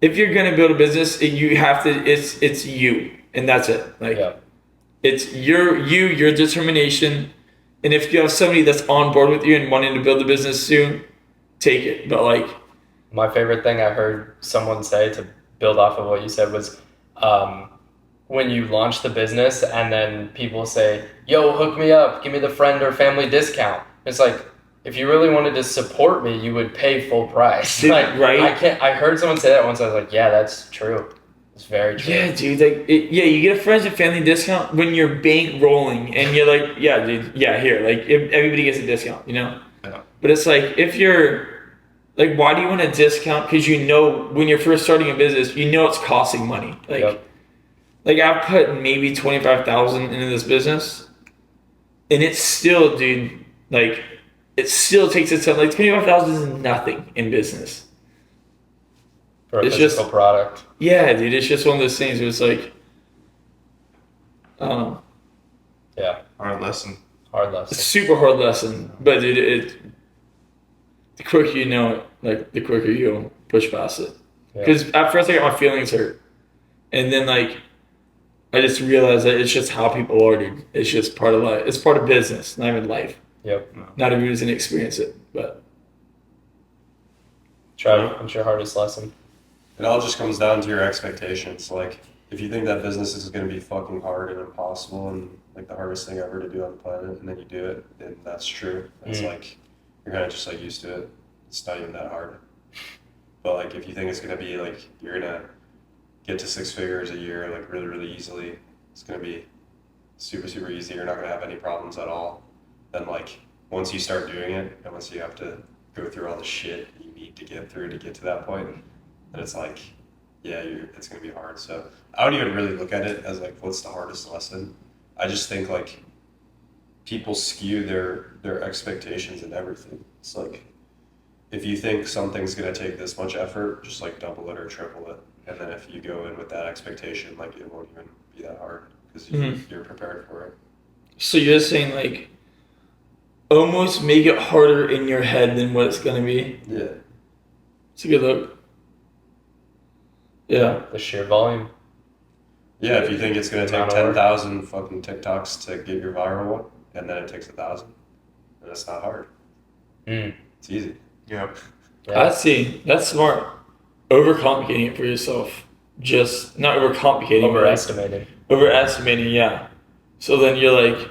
S2: if you're gonna build a business, you have to. It's you, and that's it. Like,
S1: Yeah.
S2: it's your determination, and if you have somebody that's on board with you and wanting to build a business soon, take it. But like,
S1: My favorite thing I heard someone say, to build off of what you said, was when you launch the business and then people say, yo, hook me up, give me the friend or family discount. It's like, if you really wanted to support me, you would pay full price.
S2: Dude,
S1: Like,
S2: right?
S1: I heard someone say that once. I was like, yeah, that's true. It's very true.
S2: yeah, dude, like, you get a friends and family discount when you're bank rolling, and you're like, yeah, dude, yeah, here, like, if everybody gets a discount, you know.
S3: Yeah.
S2: But it's like, if you're like, why do you want a discount? Because you know when you're first starting a business, you know it's costing money. Like,
S1: Yep.
S2: like, I've put maybe 25,000 into this business, and it's still, dude, like, it still takes its time. Like, 25,000 is nothing in business.
S1: For a
S2: It's
S1: physical
S2: just-
S1: product.
S2: Yeah, dude, it's just one of those things where it's like, I don't know.
S1: Yeah.
S3: Hard lesson.
S1: Hard
S2: It's a
S1: lesson.
S2: super hard lesson, but dude, the quicker you know it, like, the quicker you'll push past it.
S1: Yeah.
S2: Because at first I got my feelings hurt, and then like, I just realized that it's just how people are, dude. It's just part of life. It's part of business, not even life.
S1: Yep.
S2: Not everyone's gonna experience it, but
S1: Trev, what's your hardest lesson?
S4: It all just comes down to your expectations. Like, if you think that business is going to be fucking hard and impossible and like the hardest thing ever to do on the planet, and then you do it, then that's true. It's
S1: Mm.
S4: like, you're kind of just like used to it. It's not even that hard. But like, if you think it's going to be like, you're going to get to 6 figures a year, like really, really easily, it's going to be super, super easy. You're not going to have any problems at all. Then like, once you start doing it, and once you have to go through all the shit you need to get through to get to that point, then it's like, yeah, it's going to be hard. So I don't even really look at it as like, what's the hardest lesson? I just think like, people skew their expectations and everything. It's like, if you think something's going to take this much effort, just like double it or triple it. And then if you go in with that expectation, like it won't even be that hard because you're prepared for it.
S2: So you're saying like almost make it harder in your head than what it's gonna be.
S4: Yeah.
S2: It's a good look. Yeah.
S1: The sheer volume.
S4: Yeah, if you think it's gonna take
S1: Amount of work.
S4: 10,000 fucking TikToks to get your viral one, and then it takes 1,000, then it's not hard.
S1: Mm.
S4: It's easy.
S3: Yep.
S1: Yeah.
S2: I see. That's smart. Overcomplicating it for yourself. Just not overcomplicating, but like
S1: Overestimating.
S2: overestimating. Yeah. So then you're like,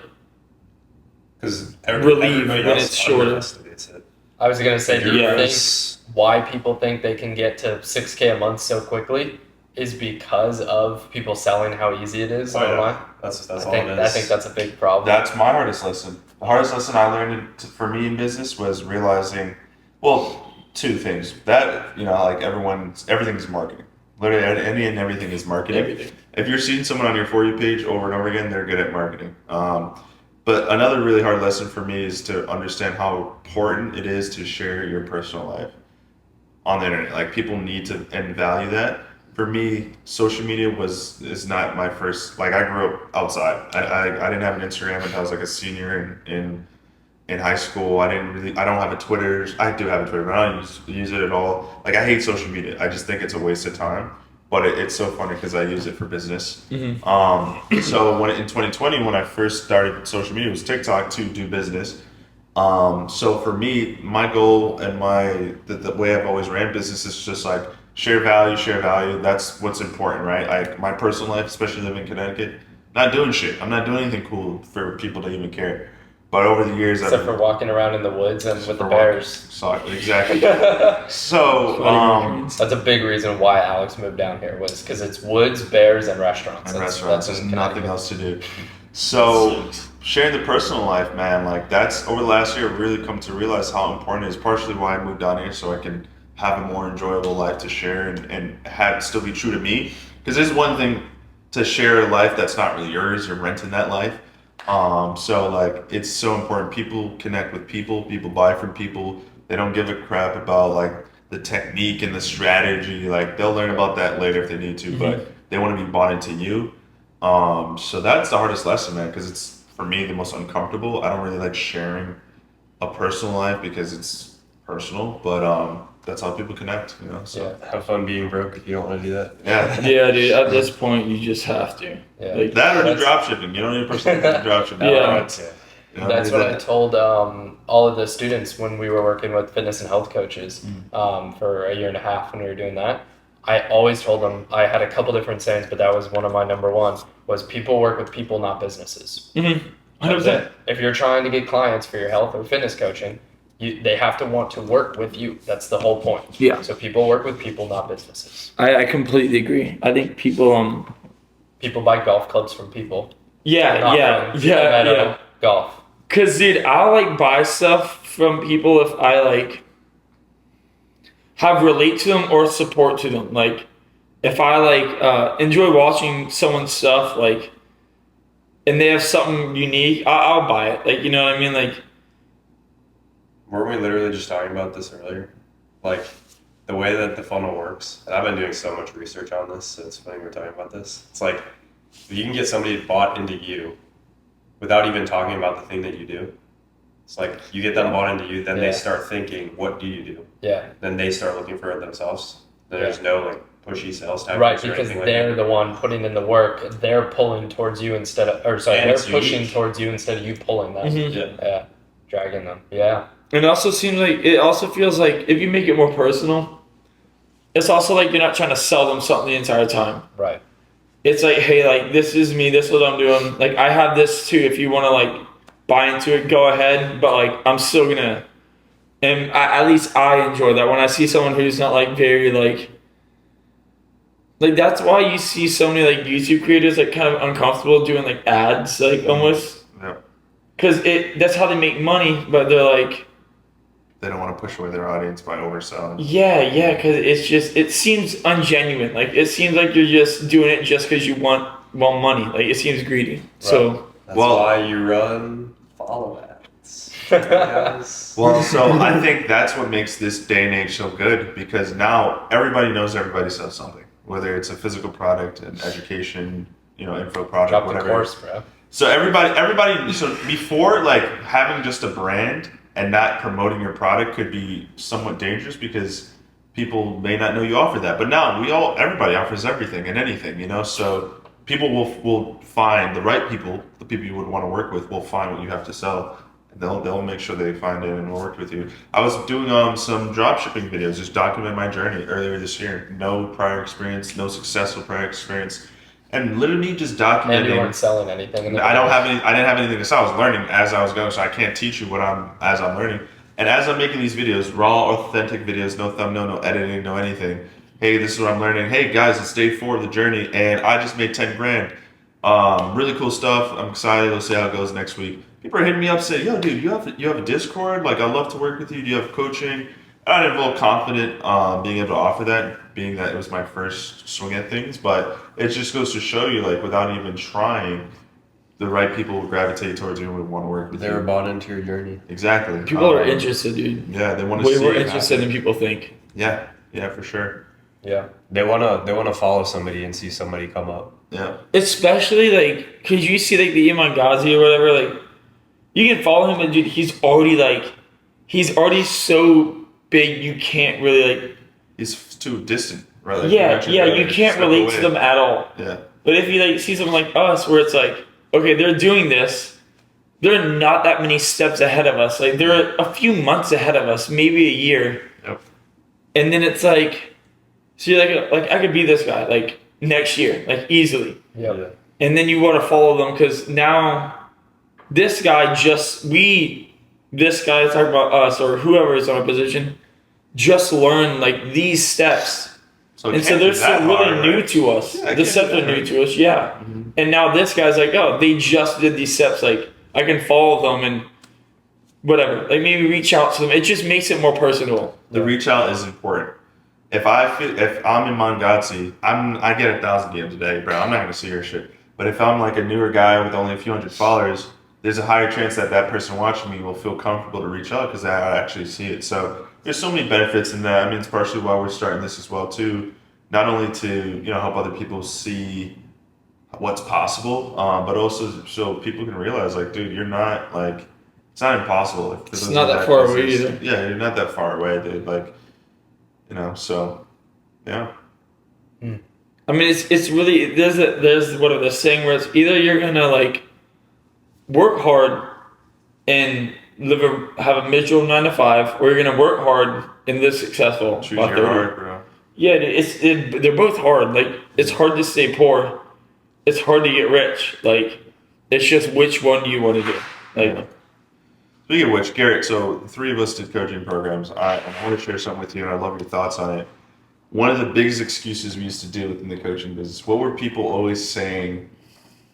S4: Because
S2: Relieved
S4: everybody
S2: when
S4: else
S2: it's shorter.
S4: underestimates it.
S1: I was gonna say, do you
S2: Yes.
S1: think why people think they can get to 6K a month so quickly is because of people selling how easy it is
S4: Oh, yeah.
S1: online?
S4: That's
S1: I
S4: all
S1: think,
S4: it is.
S1: I think that's a big problem.
S3: That's my hardest lesson. The hardest lesson I learned for me in business was realizing, well, two things. That, like everything's marketing. Literally, any and everything is marketing.
S2: everything.
S3: If you're seeing someone on your For You page over and over again, they're good at marketing. But another really hard lesson for me is to understand how important it is to share your personal life on the internet. Like people need to and value that. For me, social media is not my first. Like I grew up outside. I didn't have an Instagram until I was like a senior in high school. I don't have a Twitter. I do have a Twitter, but I don't use it at all. Like I hate social media. I just think it's a waste of time. But it's so funny because I use it for business. So in 2020, when I first started social media, it was TikTok to do business. So for me, my goal and the way I've always ran business is just like share value. That's what's important, right? My personal life, especially living in Connecticut, not doing shit. I'm not doing anything cool for people to even care. But over the years,
S1: Except for walking around in the woods and with the
S3: for
S1: bears.
S3: exactly. So
S1: That's a big reason why Alex moved down here was because it's woods, bears, and restaurants.
S3: and
S1: That's
S3: restaurants,
S1: in
S3: there's nothing
S1: Connecticut.
S3: else to do. So sharing the personal life, man, like that's over the last year I've really come to realize how important it is. Partially why I moved down here so I can have a more enjoyable life to share and have still be true to me. Because there's one thing to share a life that's not really yours. You're renting that life. So like it's so important. People connect with people. People buy from people. They don't give a crap about like the technique and the strategy. Like they'll learn about that later if they need to, but they want to be bought into you. So that's the hardest lesson, man, because it's for me the most uncomfortable. I don't really like sharing a personal life because it's personal, but that's how people connect, So
S4: Have fun being broke if you don't want to do that.
S3: yeah.
S2: Yeah, dude. At this point, you just have to.
S1: Yeah.
S2: Like,
S3: That or do
S1: That's-
S3: drop shipping. You don't need personal drop shipping.
S2: Yeah.
S1: That's what I told all of the students when we were working with fitness and health coaches for a year and a half when we were doing that. I always told them, I had a couple different sayings, but that was one of my number ones, was people work with people, not businesses.
S2: 100%.
S1: That's it. If you're trying to get clients for your health or fitness coaching, they have to want to work with you. That's the whole point.
S2: Yeah.
S1: So people work with people, not businesses.
S2: I completely agree. I think people
S1: People buy golf clubs from people.
S2: yeah
S1: not
S2: yeah
S1: from
S2: yeah
S1: Meadow
S2: yeah.
S1: Golf.
S2: Cause dude, I like buy stuff from people if I like have relate to them or support to them. Like if I like enjoy watching someone's stuff, like, and they have something unique, I'll buy it. Like you know what I mean? Like
S4: Weren't we literally just talking about this earlier? Like the way that the funnel works. And I've been doing so much research on this, so it's funny we're talking about this. It's like if you can get somebody bought into you without even talking about the thing that you do. It's like you get them bought into you, then
S1: Yeah.
S4: they start thinking, what do you do?
S1: Yeah.
S4: Then they start looking for it themselves. There's no like pushy sales tactics
S1: Right,
S4: or
S1: because
S4: anything like
S1: they're
S4: that.
S1: the one putting in the work. They're pulling towards you instead of,
S4: And
S1: they're
S4: it's
S1: pushing
S4: unique.
S1: towards you instead of you pulling them.
S2: Mhm.
S4: Yeah.
S1: Yeah, dragging them. Yeah,
S2: it also seems like it also feels like if you make it more personal, it's also like you're not trying to sell them something the entire time.
S1: right.
S2: It's like, hey, like this is me, this is what I'm doing. Like I have this too. If you want to like buy into it, go ahead. But like I'm still gonna, and at least I enjoy that when I see someone who's not like very like that's why you see so many like YouTube creators like kind of uncomfortable doing like ads, like almost,
S3: Yeah.
S2: because that's how they make money. But they're like,
S3: They don't want to push away their audience by overselling.
S2: yeah, because it seems ungenuine. Like it seems like you're just doing it just because you want money. Like it seems greedy. So.
S4: That's
S3: Well-
S4: why you run follow ads. Guys.
S3: Well, so I think that's what makes this day and age so good because now everybody knows everybody sells something. whether it's a physical product, an education, info project,
S1: Drop the
S3: whatever.
S1: course, bro.
S3: So everybody. So before, like, having just a brand and not promoting your product could be somewhat dangerous because people may not know you offer that. But now everybody offers everything and anything, So people will find the right people, the people you would want to work with, will find what you have to sell. And they'll make sure they find it and work with you. I was doing some drop shipping videos, just documenting my journey earlier this year. No prior experience, no successful prior experience, and literally just
S1: And you
S3: documenting.
S1: weren't selling anything. In the
S3: I
S1: beginning.
S3: didn't have anything to sell. I was learning as I was going, so I can't teach you as I'm learning. And as I'm making these videos, raw, authentic videos, no thumbnail, no editing, no anything. Hey, this is what I'm learning. Hey guys, it's day 4 of the journey, and I just made 10 grand. Really cool stuff. I'm excited. Let's see how it goes next week. People are hitting me up saying, "Yo, dude, you have a Discord? Like, I'd love to work with you. Do you have coaching?" I didn't feel confident being able to offer that, being that it was my first swing at things. But it just goes to show you, like, without even trying, the right people will gravitate towards you and would want to work with
S6: They
S3: you.
S6: were bought into your journey.
S3: Exactly.
S2: People are interested, dude.
S3: Yeah, they want to
S2: Way
S3: see
S2: more
S3: it
S2: interested
S3: happen.
S2: than people think.
S3: Yeah, for sure.
S1: Yeah.
S6: They wanna follow somebody and see somebody come up.
S3: Yeah.
S2: Especially like, cause you see like the Iman Ghazi or whatever, like you can follow him and dude, he's already so big you can't really like.
S3: He's too distant, right? Like
S2: Yeah,
S3: mentioned
S2: you
S3: earlier,
S2: can't
S3: step
S2: relate
S3: away.
S2: to them at all.
S3: Yeah.
S2: But if you like see someone like us, where it's like, okay, they're doing this, they're not that many steps ahead of us. Like they're a few months ahead of us, maybe a year.
S3: Yep.
S2: And then it's like, so you're like I could be this guy like next year, like easily.
S1: Yeah.
S2: And then you want to follow them because now this guy this guy talking about us or whoever is on a position just learned like these steps.
S3: So it
S2: And so
S3: can't
S2: they're
S3: be that
S2: still really
S3: hard,
S2: new
S3: right?
S2: to us.
S3: Yeah, it
S2: The
S3: can't
S2: steps
S3: be
S2: are
S3: that
S2: new
S3: hard.
S2: to us, yeah. And now this guy's like, oh, they just did these steps. Like I can follow them and whatever. Like maybe reach out to them. It just makes it more personal.
S3: The reach out is important. If I'm in Mangazzi, I get 1,000 DMs a day, bro. I'm not gonna see your shit. But if I'm like a newer guy with only a few hundred followers, there's a higher chance that person watching me will feel comfortable to reach out because I actually see it. So there's so many benefits in that. I mean, it's partially why we're starting this as well too. Not only to help other people see what's possible, but also so people can realize like, dude, you're not like it's not impossible. Like,
S2: It's not that far away
S3: close.
S2: either.
S3: Yeah, you're not that far away, dude. Like, so yeah.
S2: I mean, it's really there's what the saying where it's either you're gonna like work hard and have a miserable 9 to 5, or you're gonna work hard and live successful.
S3: Choose
S2: by
S3: your
S2: 30.
S3: heart, bro.
S2: Yeah, they're both hard. Like it's hard to stay poor, it's hard to get rich. Like it's just which one do you want to do? Like
S3: Speaking of which, Garrett, so the 3 of us did coaching programs. I want to share something with you, and I'd love your thoughts on it. One of the biggest excuses we used to do within the coaching business, what were people always saying,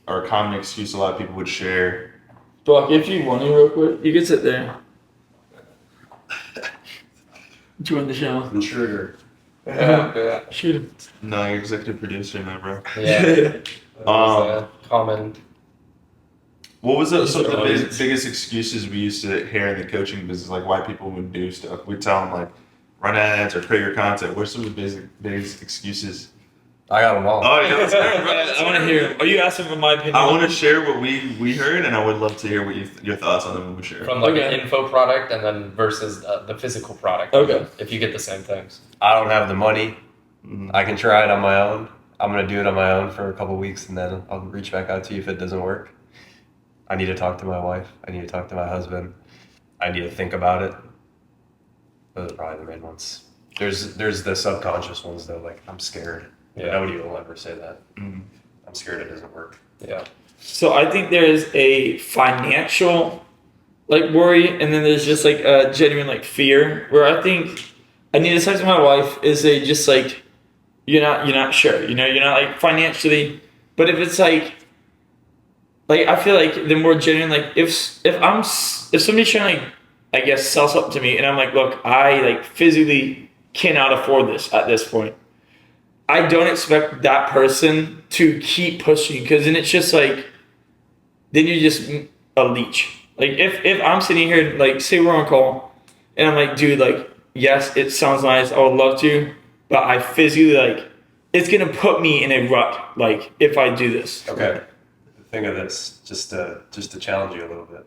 S3: or a common excuse a lot of people would share?
S2: Doc, if you want to real quick, you can sit there. Join the show.
S4: Intruder.
S5: Yeah.
S2: Shoot him.
S3: No, you're executive producer now, bro.
S1: Yeah. That was a common.
S3: What was some of the
S2: Always.
S3: biggest excuses we used to hear in the coaching business, like why people would do stuff? We'd tell them, like, run ads or create your content. What are some of the biggest excuses?
S6: I got them all.
S3: Oh, yeah, let's hear it, bro.
S2: I want to hear. Are you asking for my opinion?
S3: I want to share what we heard, and I would love to hear what your thoughts on them when we share.
S1: From like
S2: Okay.
S1: an info product and then versus the physical product.
S2: Okay.
S1: If you get the same things.
S6: I don't have the money.
S3: Mhm.
S6: I can try it on my own. I'm gonna do it on my own for a couple weeks, and then I'll reach back out to you if it doesn't work. I need to talk to my wife. I need to talk to my husband. I need to think about it. Those are probably the main ones. There's the subconscious ones though. Like I'm scared.
S1: Yeah.
S6: Nobody will ever say that.
S3: Mhm.
S6: I'm scared it doesn't work.
S1: Yeah.
S2: So I think there is a financial like worry, and then there's just like a genuine like fear where I think I need to talk to my wife. Is they just like you're not sure, you're not like financially, but if it's like I feel like the more genuine like if somebody's trying to like I guess sell something to me and I'm like, look, I like physically cannot afford this at this point. I don't expect that person to keep pushing because then it's just like then you're just a leech. Like if I'm sitting here like say we're on call and I'm like, dude, like yes, it sounds nice, I would love to, but I physically like it's gonna put me in a rut. Like if I do this.
S4: Okay. Think of this, just to challenge you a little bit.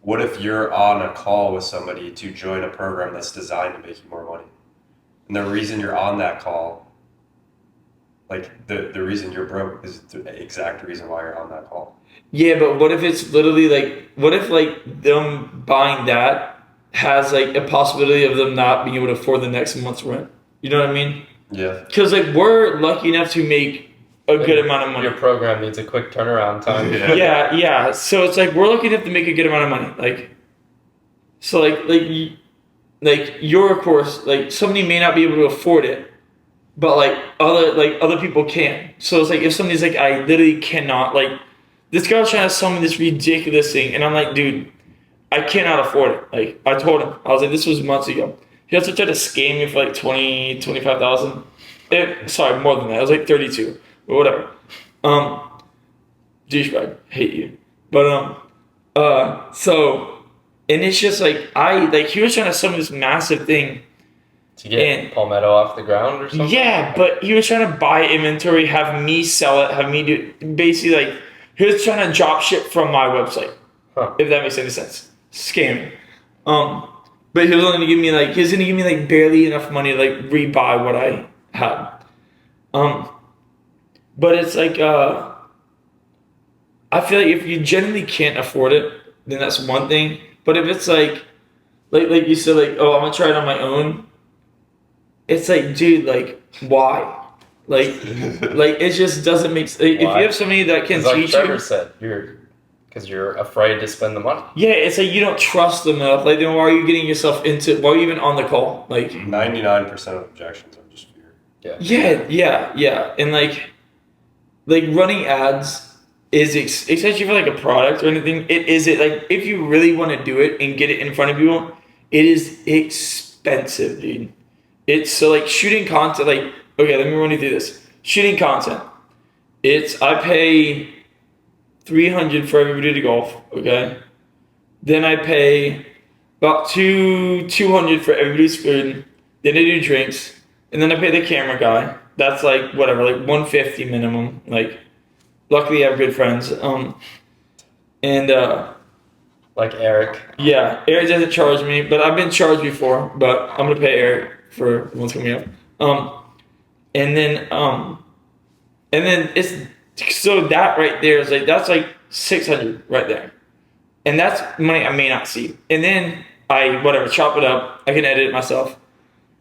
S4: What if you're on a call with somebody to join a program that's designed to make you more money? And the reason you're on that call, like the reason you're broke is the exact reason why you're on that call.
S2: Yeah, but what if it's literally like, what if like them buying that has like a possibility of them not being able to afford the next month's rent? You know what I mean?
S4: Yeah.
S2: Because like we're lucky enough to make a good amount of money.
S1: Your program needs a quick turnaround time.
S2: Yeah. So it's like we're lucky enough to make a good amount of money. Like, so like your course, like somebody may not be able to afford it, but like other people can. So it's like if somebody's like, I literally cannot, like this girl's trying to sell me this ridiculous thing, and I'm like, dude, I cannot afford it. Like I told him, I was like, this was months ago. He also tried to scam me for like 20, 25,000. Sorry, more than that. It was like 32. But whatever. Douchebag. Hate you. But so, and it's just like he was trying to sell me this massive thing.
S1: To get Palmetto off the ground or something?
S2: Yeah, but he was trying to buy inventory, have me sell it, have me do basically like he was trying to drop shit from my website.
S1: Huh.
S2: If that makes any sense. Scamming. But he was only gonna give me like barely enough money to like rebuy what I had. But it's like I feel like if you genuinely can't afford it, then that's one thing. But if it's like you said, like, oh, I'm gonna try it on my own, it's like, dude, like, why? Like it just doesn't make sense. If you have somebody that can
S1: like
S2: teach
S1: Trevor
S2: you,
S1: said, because you're afraid to spend the money.
S2: yeah, it's like you don't trust them enough. Like, then why are you getting yourself into? Why are you even on the call? Like,
S4: 99% of objections are just fear.
S2: yeah, and like running ads is especially for like a product or anything. It is like if you really want to do it and get it in front of people, it is expensive, dude. It's so like shooting content. Like, okay, let me run you through this. Shooting content. I pay $300 for everybody to golf. Okay, then I pay about $200 for everybody's food. Then I do drinks, and then I pay the camera guy. That's like whatever, like $150 minimum. Like, luckily I have good friends.
S1: Like Eric.
S2: Yeah, Eric doesn't charge me, but I've been charged before. But I'm gonna pay Eric for what's coming up. And then it's so that right there is like that's like $600 right there, and that's money I may not see. And then I chop it up. I can edit it myself,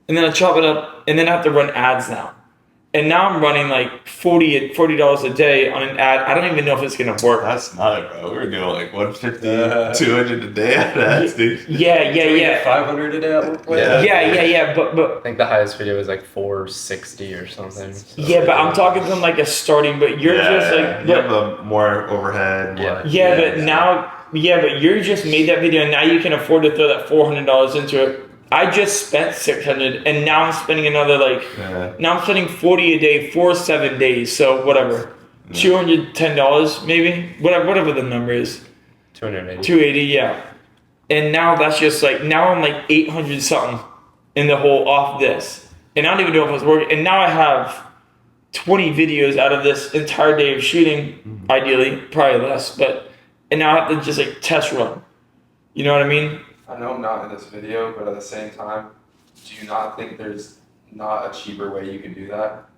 S2: and then I chop it up, and then I have to run ads now. And now I'm running like $40 a day on an ad. I don't even know if it's gonna work.
S3: That's not it, bro. We're doing like 150, 200 a day on ads, dude.
S2: Yeah.
S6: 500 a day at one point.
S2: Yeah. But
S1: I think the highest video was like 460 or something. So
S2: yeah, but I'm talking from like a starting. But you're just like,
S3: you have a more overhead.
S1: Yeah.
S2: but you just made that video, and now you can afford to throw that $400 into it. I just spent $600, and now I'm spending another now I'm spending $40 a day for 7 days. So whatever, $210 maybe, whatever the number is. 280, yeah. And now that's just like now I'm like 800 something in the hole off this, and I don't even know if it's working. And now I have 20 videos out of this entire day of shooting, ideally, probably less, and now I have to just like test run. You know what I mean?
S5: I know I'm not in this video, but at the same time, do you not think there's not a cheaper way you can do that?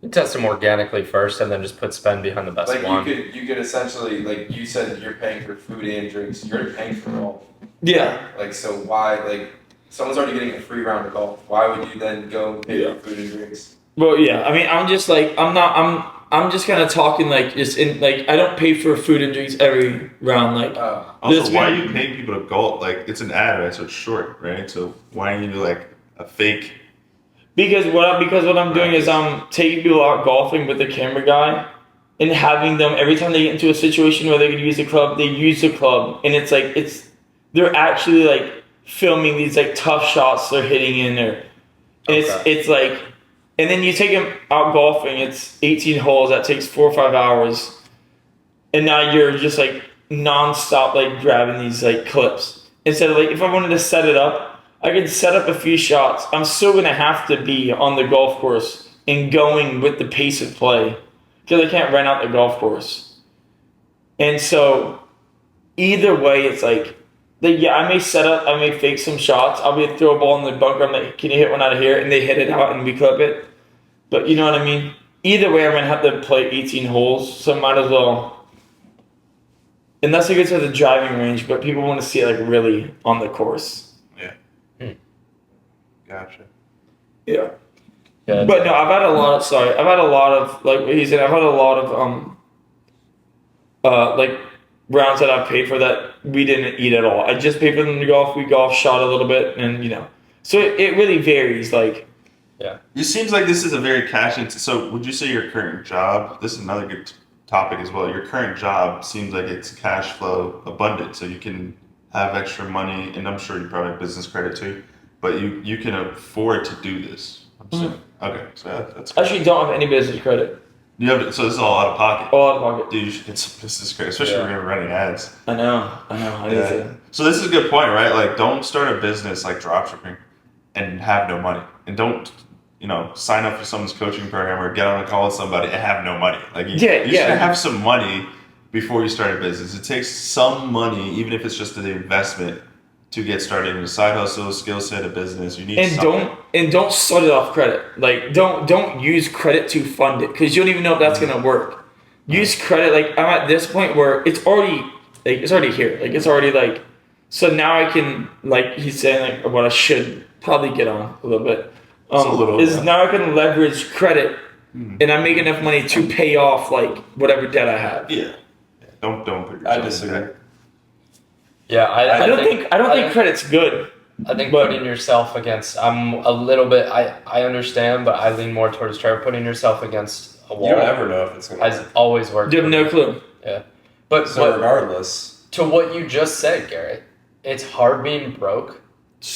S1: You test them organically first, and then just put spend behind the best
S5: Like
S1: one.
S5: you could essentially, like you said, you're paying for food and drinks. You're paying for golf.
S2: Yeah.
S5: Like, so why, like, someone's already getting a free round of golf. Why would you then go and pay for food and drinks?
S2: Well, yeah. I mean, I'm just like I'm just kind of talking like just in like I don't pay for food and drinks every round. Like
S3: Also, why are you paying people to golf? Like, it's an ad, right? So it's short, right? So why are you like a fake?
S2: Because what I'm doing is I'm taking people out golfing with the camera guy and having them every time they get into a situation where they could use the club, they use the club, and it's like they're actually like filming these like tough shots they're hitting in there. And it's like, and then you take them out golfing. It's 18 holes that takes 4 or 5 hours, and now you're just like nonstop like grabbing these like clips. Instead of like if I wanted to set it up, I could set up a few shots. I'm still gonna have to be on the golf course and going with the pace of play because I can't rent out the golf course. And so either way, it's like yeah, I may set up, I may fake some shots. I'll be throw a ball in the bunker. I'm like, can you hit one out of here? And they hit it out and we clip it. But you know what I mean? Either way, I'm going to have to play 18 holes. So might as well. Unless it gets to the driving range, but people want to see it like really on the course.
S3: Gotcha.
S2: Yeah.
S1: Yeah,
S2: But no, I've had a lot of, like what he said, I've had a lot of, like rounds that I've paid for that we didn't eat at all. I just paid for them to golf. We golf, shot a little bit, and so it really varies. Like,
S3: It seems like this is a very cash into. So, would you say your current job? This is another good topic as well. Your current job seems like it's cash flow abundant, so you can have extra money, and I'm sure you probably have business credit too. But you can afford to do this. I'm assuming. Okay, so that's
S2: I actually don't have any business credit.
S3: you have. So this is all out of pocket.
S2: All out of pocket.
S3: Dude, you should get some business credit, especially if you're running ads.
S2: I know. I need to.
S3: So this is a good point, right? Like, don't start a business like dropshipping and have no money, and don't sign up for someone's coaching program or get on a call with somebody and have no money. Like, you should have some money before you start a business. It takes some money, even if it's just the investment, to get started in a side hustle, skill set, a business. You need
S2: Don't start it off credit. Like don't use credit to fund it because you don't even know if that's gonna work. Use credit. Like I'm at this point where it's already here. Like it's already like. So now I can, like he's saying, like what I should probably get on a little bit. Now I can leverage credit, and I make enough money to pay off like whatever debt I have.
S3: Yeah. Don't put yourself
S6: I
S3: in
S6: disagree.
S3: debt.
S1: Yeah, I
S2: don't think credit's good.
S1: I think putting yourself against. I'm a little bit. I understand, but I lean more towards putting yourself against a wall.
S6: You don't ever know if it's going to
S1: Has
S6: work.
S1: always worked.
S2: You have no clue.
S1: Yeah, but
S6: So regardless,
S1: to what you just said, Garrett, it's hard being broke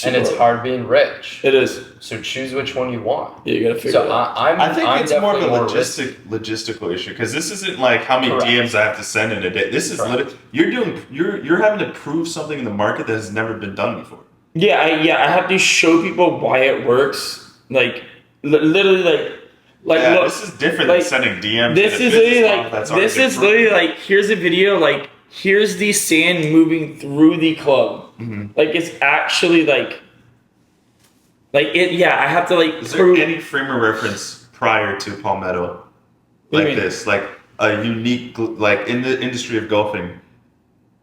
S1: and it's
S2: Sure.
S1: hard being rich.
S2: It is.
S1: So choose which one you want.
S2: Yeah, you gotta figure
S1: So
S2: it out.
S1: I'm
S3: I think
S1: I'm
S3: it's more of a
S1: definitely
S3: logistical issue because this isn't like how many
S1: Correct.
S3: DMs I have to send in a day. This is
S1: Correct.
S3: you're having to prove something in the market that has never been done before.
S2: I have to show people why it works. Like literally, like
S3: Yeah,
S2: look,
S3: this is different
S2: like,
S3: than sending DMs.
S2: this
S3: in a
S2: is
S3: business
S2: literally
S3: model
S2: like
S3: that's already
S2: this
S3: been
S2: is
S3: proven.
S2: literally like here's a video like here's the sand moving through the club. Like it's actually like it. Yeah, I have to like
S3: Is there
S2: prove.
S3: any frame of reference prior to Palmetto
S2: What do you
S3: like
S2: mean?
S3: this? Like a unique, like in the industry of golfing,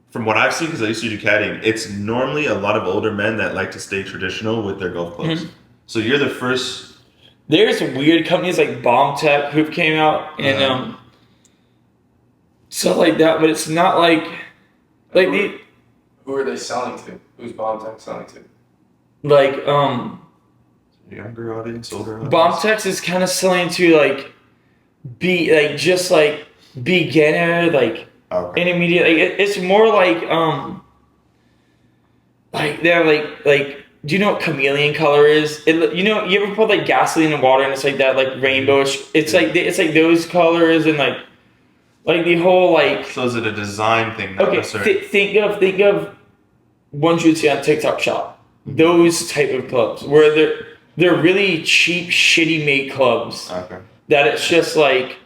S3: from what I've seen, because I used to do caddying, it's normally a lot of older men that like to stay traditional with their golf clubs. So you're the first.
S2: There's weird companies like Bomb Tech who came out and stuff like that, but it's not like the
S5: Who are they selling to? Who's Bomb Tech selling to?
S2: like
S3: Younger audience, older audience.
S2: Bomb Tech is kind of selling to like just like beginner like
S3: Okay.
S2: intermediate. Like it's more like they're like. Do you know what chameleon color is? You ever put like gasoline and water and it's like that like rainbowish. It's like those colors and like the whole like.
S3: So is it a design thing? Not
S2: Okay,
S3: necessarily.
S2: think of ones you'd see on TikTok Shop. Those type of clubs where they're really cheap, shitty made clubs
S3: Okay.
S2: that it's just like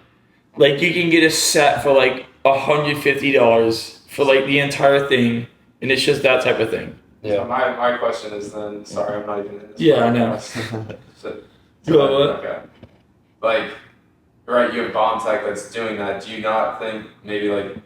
S2: you can get a set for like $150 for like the entire thing, and it's just that type of thing.
S5: So my question is then, sorry, I'm not even in this.
S2: Yeah, I know.
S5: podcast. So,
S2: Go what?
S5: okay. Like, right, you have Bomb Tech that's doing that. Do you not think maybe like,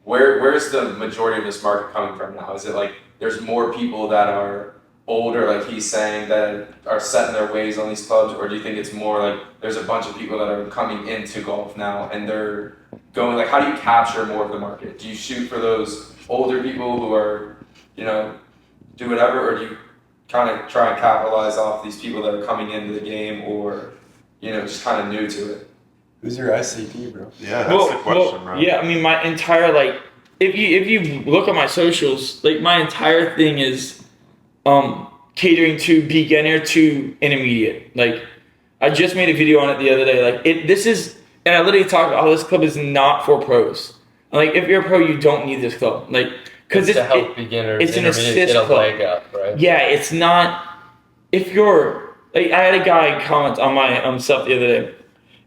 S5: where's the majority of this market coming from now? Is it like there's more people that are older, like he's saying, that are set in their ways on these clubs, or do you think it's more like there's a bunch of people that are coming into golf now and they're going like, how do you capture more of the market? Do you shoot for those older people who are, do whatever, or do you kind of try and capitalize off these people that are coming into the game, or just kind of new to it?
S6: who's your ICP, bro?
S3: Yeah, that's the question, bro.
S2: yeah. I mean, my entire like, if you look at my socials, like my entire thing is, catering to beginner to intermediate. Like, I just made a video on it the other day. Like, and I literally talked about how this club is not for pros. Like, if you're a pro, you don't need this club. Like, because
S1: it's to help beginners,
S2: it's an
S1: intermediate
S2: assist
S1: get a
S2: club.
S1: leg up, right?
S2: Yeah, it's not. If you're like, I had a guy comment on my stuff the other day.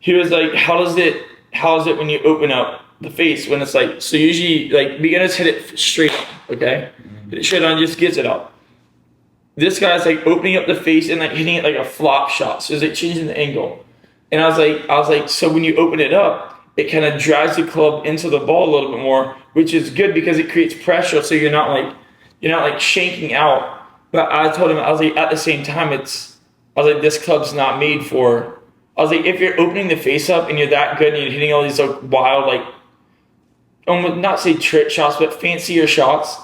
S2: he was like, how is it when you open up the face when it's like, so usually like beginners hit it straight up, okay? Hit it straight on, just gets it up. This guy's like opening up the face and like hitting it like a flop shot. So it's like changing the angle. And I was like, so when you open it up, it kind of drives the club into the ball a little bit more, which is good because it creates pressure. So you're not like shanking out. But I told him, I was like, at the same time, I was like, this club's not made for. I was like, if you're opening the face up and you're that good and you're hitting all these like wild, like, almost not say trick shots, but fancier shots,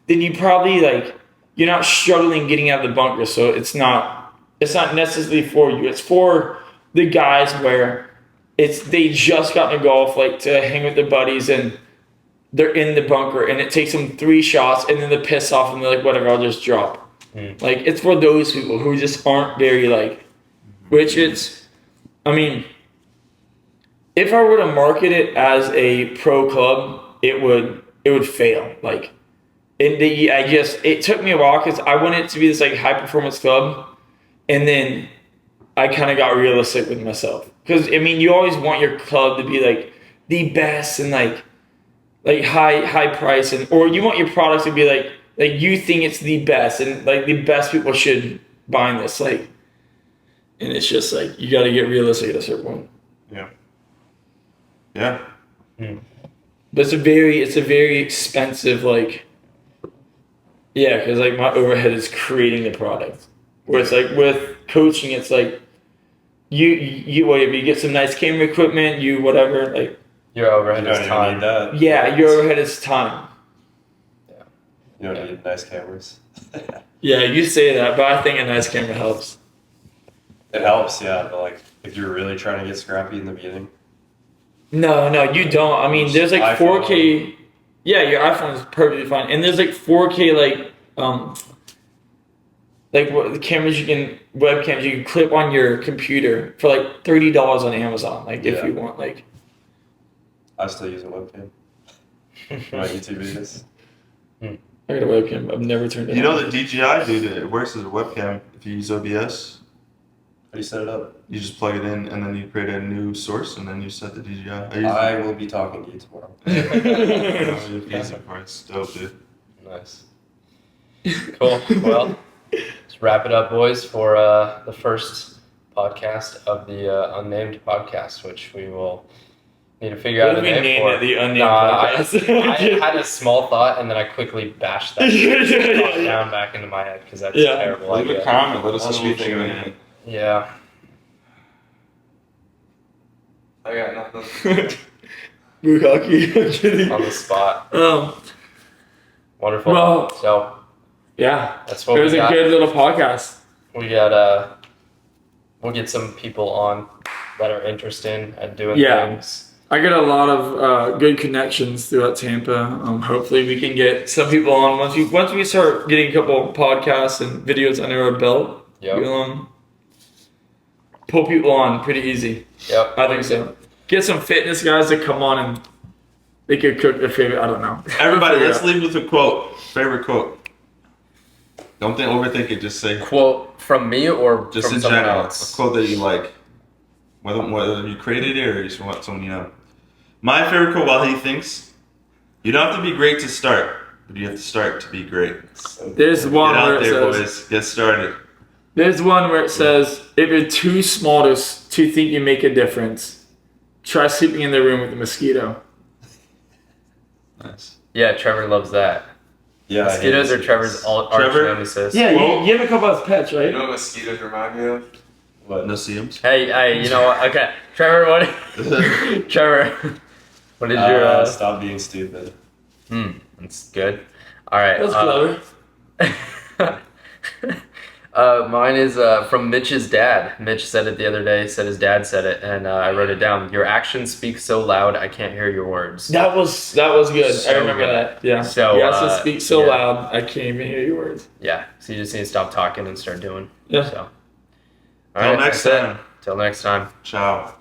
S2: then you probably like, you're not struggling getting out of the bunker. So it's not necessarily for you. It's for the guys where they just got into golf, like to hang with their buddies and they're in the bunker and it takes them 3 shots and then they piss off and they're like, whatever, I'll just drop. Like, it's for those people who just aren't very like, which I mean, if I were to market it as a pro club, it would fail. Like, it took me a while because I wanted it to be this like high performance club, and then I kind of got realistic with myself. Because I mean, you always want your club to be like the best and like high price, or you want your product to be like you think it's the best and like the best people should buy this. Like, and it's just like you got to get realistic at a certain point.
S3: Yeah.
S2: But it's a very expensive, like, yeah, because like my overhead is creating the product. Where it's like with coaching, it's like you get some nice camera equipment, you whatever, like
S1: Your overhead
S6: You
S1: is
S6: don't even
S1: time.
S6: need that.
S2: yeah, your overhead is time.
S6: You don't need nice cameras.
S2: Yeah, you say that, but I think a nice camera helps.
S6: It helps, yeah, but like if you're really trying to get scrappy in the beginning.
S2: No, you don't. I mean, there's like
S6: iPhone.
S2: 4K. Yeah, your iPhone is perfectly fine, and there's like 4K like what the webcams you can clip on your computer for like $30 on Amazon. Like if
S6: Yeah.
S2: you want, like.
S6: I still use a webcam for my YouTube videos.
S2: I got a webcam. I've never turned it
S3: You know
S2: on.
S3: the DJI, dude, it works as a webcam if you use OBS.
S6: How do you set it up?
S3: You just plug it in and then you create a new source and then you set the DJI.
S6: I will be talking to you tomorrow.
S3: Easy for it. It's dope, dude.
S1: Nice. Cool. Well, let's wrap it up, boys, for the first podcast of the unnamed podcast, which we will need to figure out
S2: What
S1: a
S2: if we
S1: name
S2: name
S1: for.
S2: it the unnamed
S1: I
S2: podcast?
S1: had a small thought and then I quickly bashed that thought down back into my head because that's a
S2: Yeah.
S1: terrible
S3: Leave a
S1: idea.
S3: comment. Let us
S6: What
S3: know
S6: do you
S3: what
S6: think
S3: you
S6: of
S3: think.
S1: Yeah.
S5: I got nothing.
S2: Bukaki. I'm kidding.
S1: On the spot. Wonderful.
S2: Well-
S1: So
S2: Yeah.
S1: that's what
S2: It was
S1: we
S2: a
S1: got.
S2: good little podcast.
S1: We got we'll get some people on that are interested in doing
S2: Yeah.
S1: things.
S2: I got a lot of good connections throughout Tampa. Hopefully we can get some people on once we start getting a couple podcasts and videos under our belt.
S1: Yep.
S2: We'll pull people on pretty easy.
S1: Yep.
S2: I think so. Get some fitness guys to come on and they could cook their favorite. I don't know.
S3: Everybody, let's
S2: Yeah.
S3: leave with a quote. Favorite quote. Don't overthink it. Just say
S1: Quote from me or
S3: just
S1: from
S3: in
S1: someone
S3: general
S1: else?
S3: a quote that you like. Whether you created it or you just want someone you know. My favorite quote, while he thinks, you don't have to be great to start, but you have to start to be great.
S2: There's
S3: Get
S2: one where
S3: out
S2: it
S3: there,
S2: says.
S3: boys. Get started.
S2: There's one where it says, if you're too small to think you make a difference, try sleeping in the room with a mosquito.
S3: Nice.
S1: Yeah, Trevor loves that.
S6: Yeah, I hate
S1: Mosquitoes are
S6: mosquitoes.
S1: Trevor's arch
S3: Trevor?
S1: nemesis.
S2: Yeah,
S3: Well-
S2: you have a couple of pets,
S5: You
S2: right?
S5: know what mosquitoes remind me of?
S6: What?
S3: No seams.
S1: Hey, you know what? Okay, Trevor, what? Trevor, what is your?
S6: Stop being stupid.
S1: That's good. All right.
S2: That's clever.
S1: Mine is from Mitch's dad. Mitch said it the other day. Said his dad said it, and I wrote it down. Your actions speak so loud, I can't hear your words.
S2: That was good.
S1: So
S2: I remember
S1: good.
S2: that. Yeah.
S1: So,
S2: you have to speak so
S1: yeah.
S2: loud, I can't even hear your words.
S1: Yeah. So you just need to stop talking and start doing.
S2: Yeah.
S1: So. All
S3: Till
S1: right.
S3: next
S1: that's it.
S3: time.
S1: Till next time.
S3: Ciao.